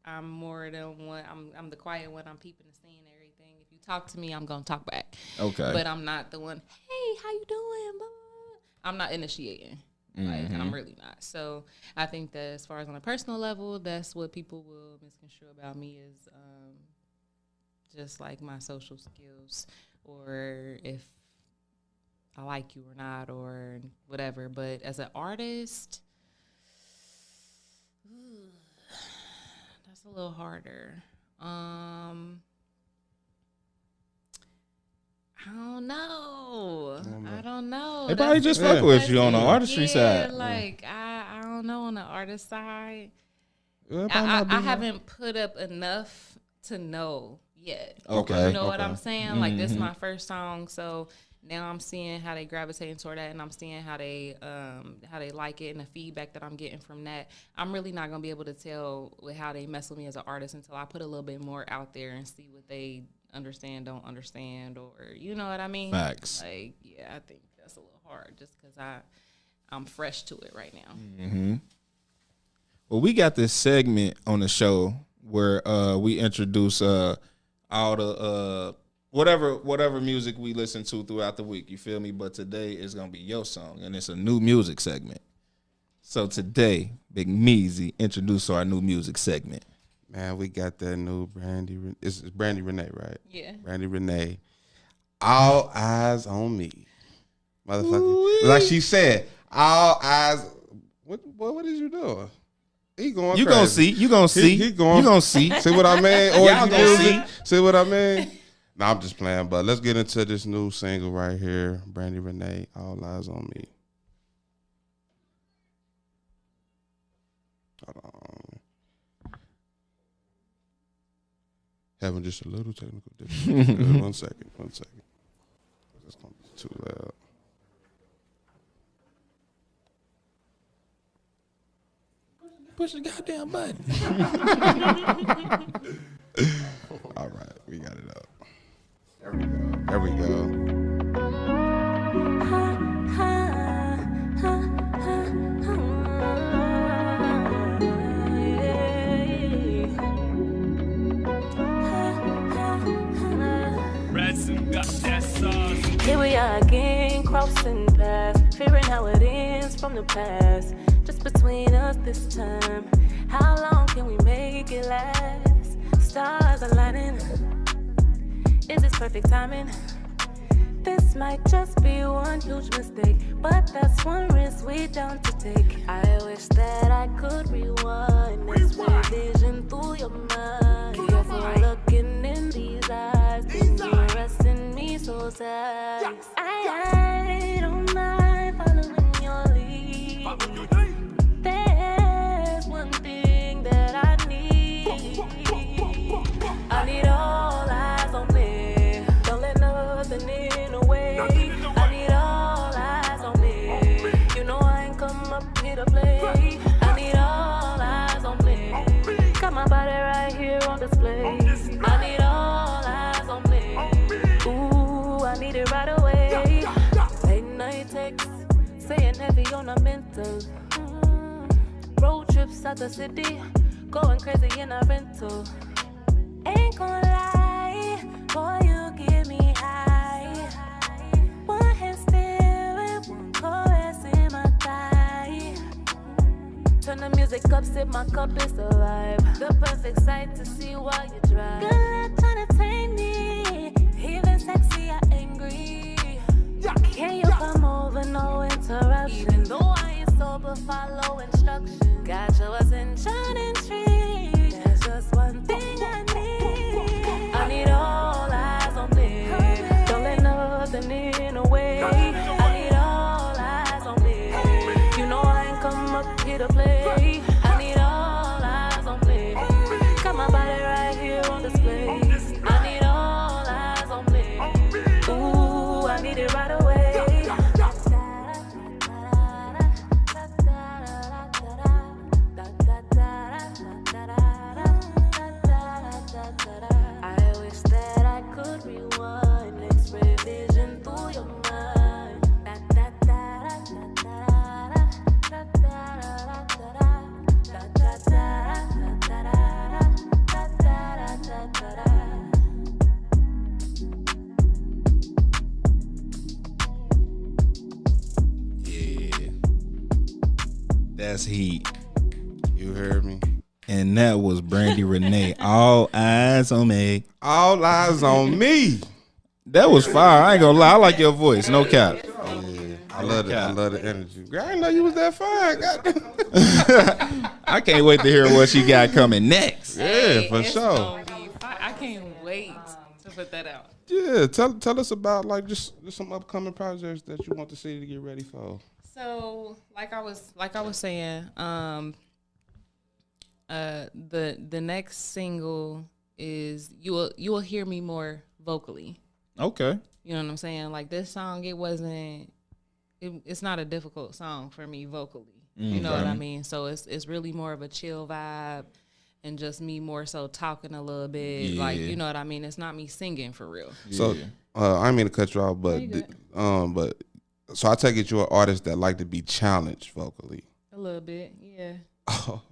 I'm more than one. I'm the quiet one. I'm peeping and seeing everything. If you talk to me, I'm gonna talk back. Okay. But I'm not the one. Hey, how you doing? Blah, blah, blah. I'm not initiating. Like, I'm really not. So I think that as far as on a personal level, that's what people will misconstrue about me is just like my social skills, or if I like you or not, or whatever. But as an artist, that's a little harder. I don't know. They probably just fuck with you on the artistry side. Like I don't know on the artist side. Well, I haven't put up enough to know yet. Okay. You know what I'm saying? Like this is my first song, so now I'm seeing how they gravitating toward that, and I'm seeing how they like it and the feedback that I'm getting from that. I'm really not gonna be able to tell with how they mess with me as an artist until I put a little bit more out there and see what they understand, don't understand, or you know what I mean? Facts. Like, yeah, I think that's a little hard just because I'm fresh to it right now. Well, we got this segment on the show where we introduce all the whatever music we listen to throughout the week. You feel me? But today is gonna be your song, and it's a new music segment. So today, Big Meezy introduce our new music segment. Man, we got that new Brandi. It's Brandi Renea, right? Yeah. Brandi Renea. All eyes on me, motherfucker. Like she said, all eyes. What is you doing? He going. You crazy. gonna see? You gonna see? He going. You gonna see? See what I mean? Or Y'all gonna see? See what I mean? No, I'm just playing. But let's get into this new single right here, Brandi Renea. All eyes on me. Hold on. Having just a little technical difficulty. One second. It's gonna be too loud. Push the goddamn button. All right, we got it up. There we go. Here we are again, crossing paths, fearing how it ends from the past. Just between us this time. How long can we make it last? Stars aligning. Is this perfect timing? This might just be one huge mistake, but that's one risk we don't to take. I wish that I could rewind this vision through your mind. Careful looking in these eyes, then you rest in me so sad. I don't mind following your lead. There's one thing that I need. I need all eyes on me. Don't let nothing in the way. I need all eyes on me. You know I ain't come up here to play. I need all eyes on me. Got my body right here on display. I need all eyes on me. Ooh, I need it right away. getting heavy on a mental. Road trips out the city, going crazy in a rental. Ain't gonna lie, boy, you get me high. One hand steering, one caress in my thigh. Turn the music up, sip my cup, it's a vibe. The perfect sight to see while you drive. Good luck trying to tame me, even sexy or angry. Can you come over, no interruption? Even though I ain't sober, follow instructions. Got yours in shining trees. There's just one thing I need. I need all eyes on me. Don't let nothing in the way. I need all eyes on me. You know I ain't come up here to play. I need all eyes on me. Got my body right here on display. I need all eyes on me. Ooh, I need it right away. I wish that I could rewind, X-ray vision through your mind. Yeah. That's heat. You heard me. And that was Brandi Renea. All eyes on me. All eyes on me. That was fire. I ain't gonna lie. I like your voice. No cap. Yeah, I love it. I love the energy. Girl, I didn't know you was that fine. Goddamn. I can't wait to hear what she got coming next. Yeah, for It's sure. gonna be fire. I can't wait to put that out. Yeah, tell us about like just some upcoming projects that you want to see to get ready for. So, like I was saying, the next single is you will hear me more vocally. Okay. You know what I'm saying? Like this song, it's not a difficult song for me vocally. You know what I mean? So it's really more of a chill vibe and just me more so talking a little bit. Yeah. Like, you know what I mean? It's not me singing for real. So I didn't mean to cut you off, but so I take it you're an artist that like to be challenged vocally. A little bit, yeah.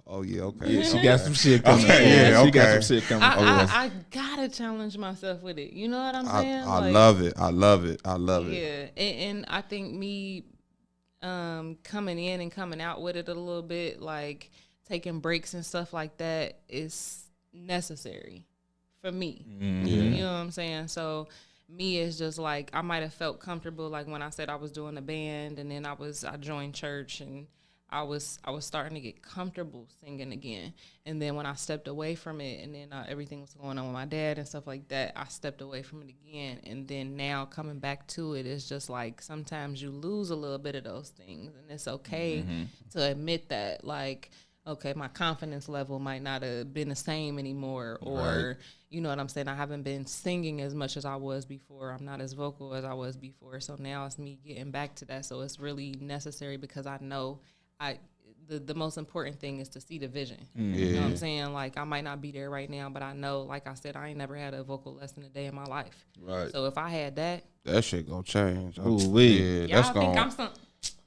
Oh yeah, okay. Yeah, she got some shit coming. Okay, yeah, She got okay. some shit coming. I gotta challenge myself with it. You know what I'm saying? I love it. I love it. I love it. Yeah, and I think me coming in and coming out with it a little bit, like taking breaks and stuff like that, is necessary for me. You know what I'm saying? So me is just like I might have felt comfortable like when I said I was doing a band, and then I joined church, and I was starting to get comfortable singing again. And then when I stepped away from it, and then everything was going on with my dad and stuff like that, I stepped away from it again. And then now coming back to it, it's just like sometimes you lose a little bit of those things, and it's okay to admit that. Like, okay, my confidence level might not have been the same anymore, or you know what I'm saying, I haven't been singing as much as I was before. I'm not as vocal as I was before. So now it's me getting back to that. So it's really necessary because I know the most important thing is to see the vision. You know what I'm saying? Like, I might not be there right now, but I know, like I said, I ain't never had a vocal lesson a day in my life. Right. So if I had that shit gonna change. Ooh-wee. Yeah, that's y'all think gonna. I'm some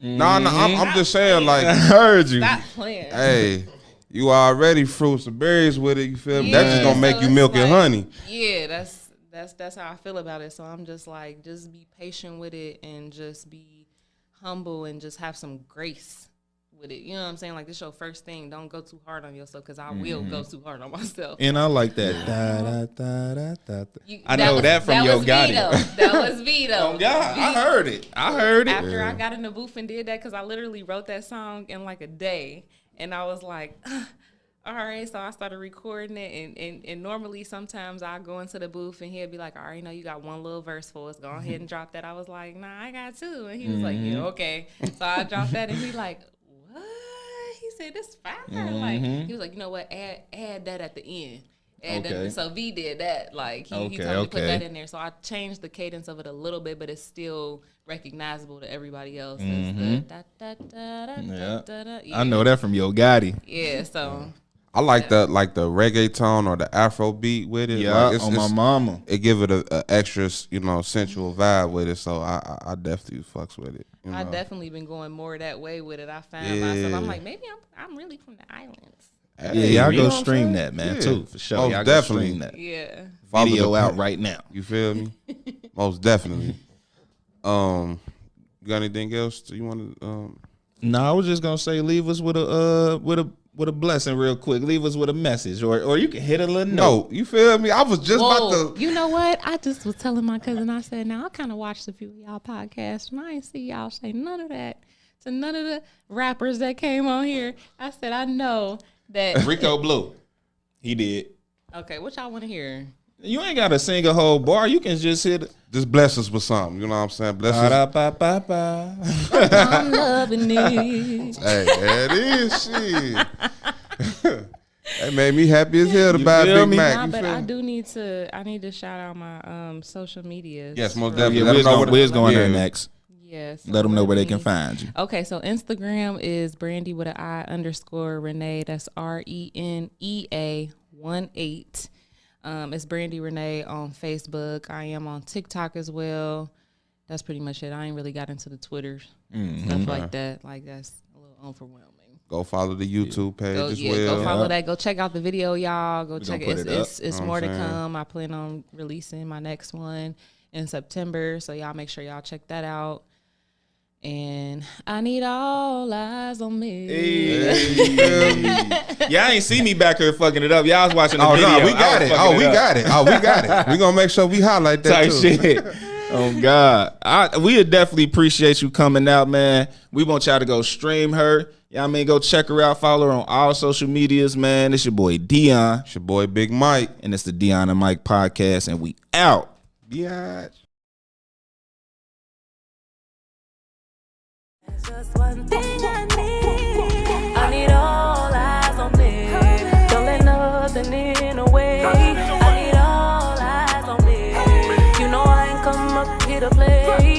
No, I'm just saying, like, I heard you. stop playing. hey, you already fruits and berries with it. You feel me? That's just gonna make so you it's milk and like- honey. Yeah, that's how I feel about it. So I'm just like, just be patient with it and just be humble and just have some grace with it. You know what I'm saying? Like, this your first thing. Don't go too hard on yourself, because I will go too hard on myself. And I like that. Da, da, da, da, da, da. I know that from Yo was Gotti. Vito. That was Vito. Oh God, I heard it. I heard it. After I got in the booth and did that, because I literally wrote that song in like a day, and I was like, all right. So I started recording it, and normally sometimes I go into the booth and he'll be like, all right, you got one little verse for us. Go ahead and drop that. I was like, nah, I got two. And he was like, yeah, okay. So I dropped that, and he like, what? He said, this fire. Like, he was like, you know what? Add that at the end. And Okay. so V did that. Like, he told me to put that in there. So I changed the cadence of it a little bit, but it's still recognizable to everybody else. It's the da, da, da, da, da, da, da. I know that from Yo Gotti. Yeah, so I like the reggaeton or the Afro beat with it. Yeah, like on my mama. It give it a extra, sensual vibe with it. So I definitely fucks with it. I definitely been going more that way with it. I found myself. I'm like, maybe I'm really from the islands. Hey, y'all you go know what I'm stream saying? that, man, Yeah. too, for sure. Most Y'all definitely. go stream that. Yeah. Follow Video the out page. right now. You feel me? Most definitely. You got anything else you want to? No, I was just gonna say, leave us with a blessing real quick. Leave us with a message, or you can hit a little note. No, you feel me? I was just about to. You know what? I just was telling my cousin. I said, now I kind of watched a few of y'all podcasts, and I ain't see y'all say none of that to none of the rappers that came on here. I said, I know that. Rico Blue, he did. Okay, what y'all want to hear? You ain't gotta sing a whole bar. You can just hit. Just bless us with something. You know what I'm saying? Bless us. I'm loving it. Hey, that is shit. That made me happy as hell to buy a feel Big me? Mac. Nah, You but feel I me? do need to shout out my social medias. Yes, most real definitely. Yeah, Let them know we're where to- going there yeah. next. Yes. Let them know where they can find you. Okay, so Instagram is Brandi with an I _ Renea. That's RENEA 18. It's Brandi Renea on Facebook. I am on TikTok as well. That's pretty much it. I ain't really got into the Twitter stuff like that. Like that's a little overwhelming. Go follow the YouTube page as well. Go follow that. Go check out the video, y'all. Go check gonna it. put it up. It's more to come. I plan on releasing my next one in September, so y'all make sure y'all check that out. And I need all eyes on me. Y'all ain't see me back here fucking it up. Y'all was watching the Oh, video. no, we I got was it. fucking Oh, we up. got it. Oh, we got it. We gonna make sure we highlight that Type too. shit. Oh God, we definitely appreciate you coming out, man. We want y'all to go stream her. Y'all go check her out. Follow her on all social medias, man. It's your boy Dion, It's your boy Big Mike. and it's the Dion Mike Podcast, and we out. Biatch. There's just one thing I need. I need all eyes on me. Don't let nothing in the way. I need all eyes on me. You know I ain't come up here to play.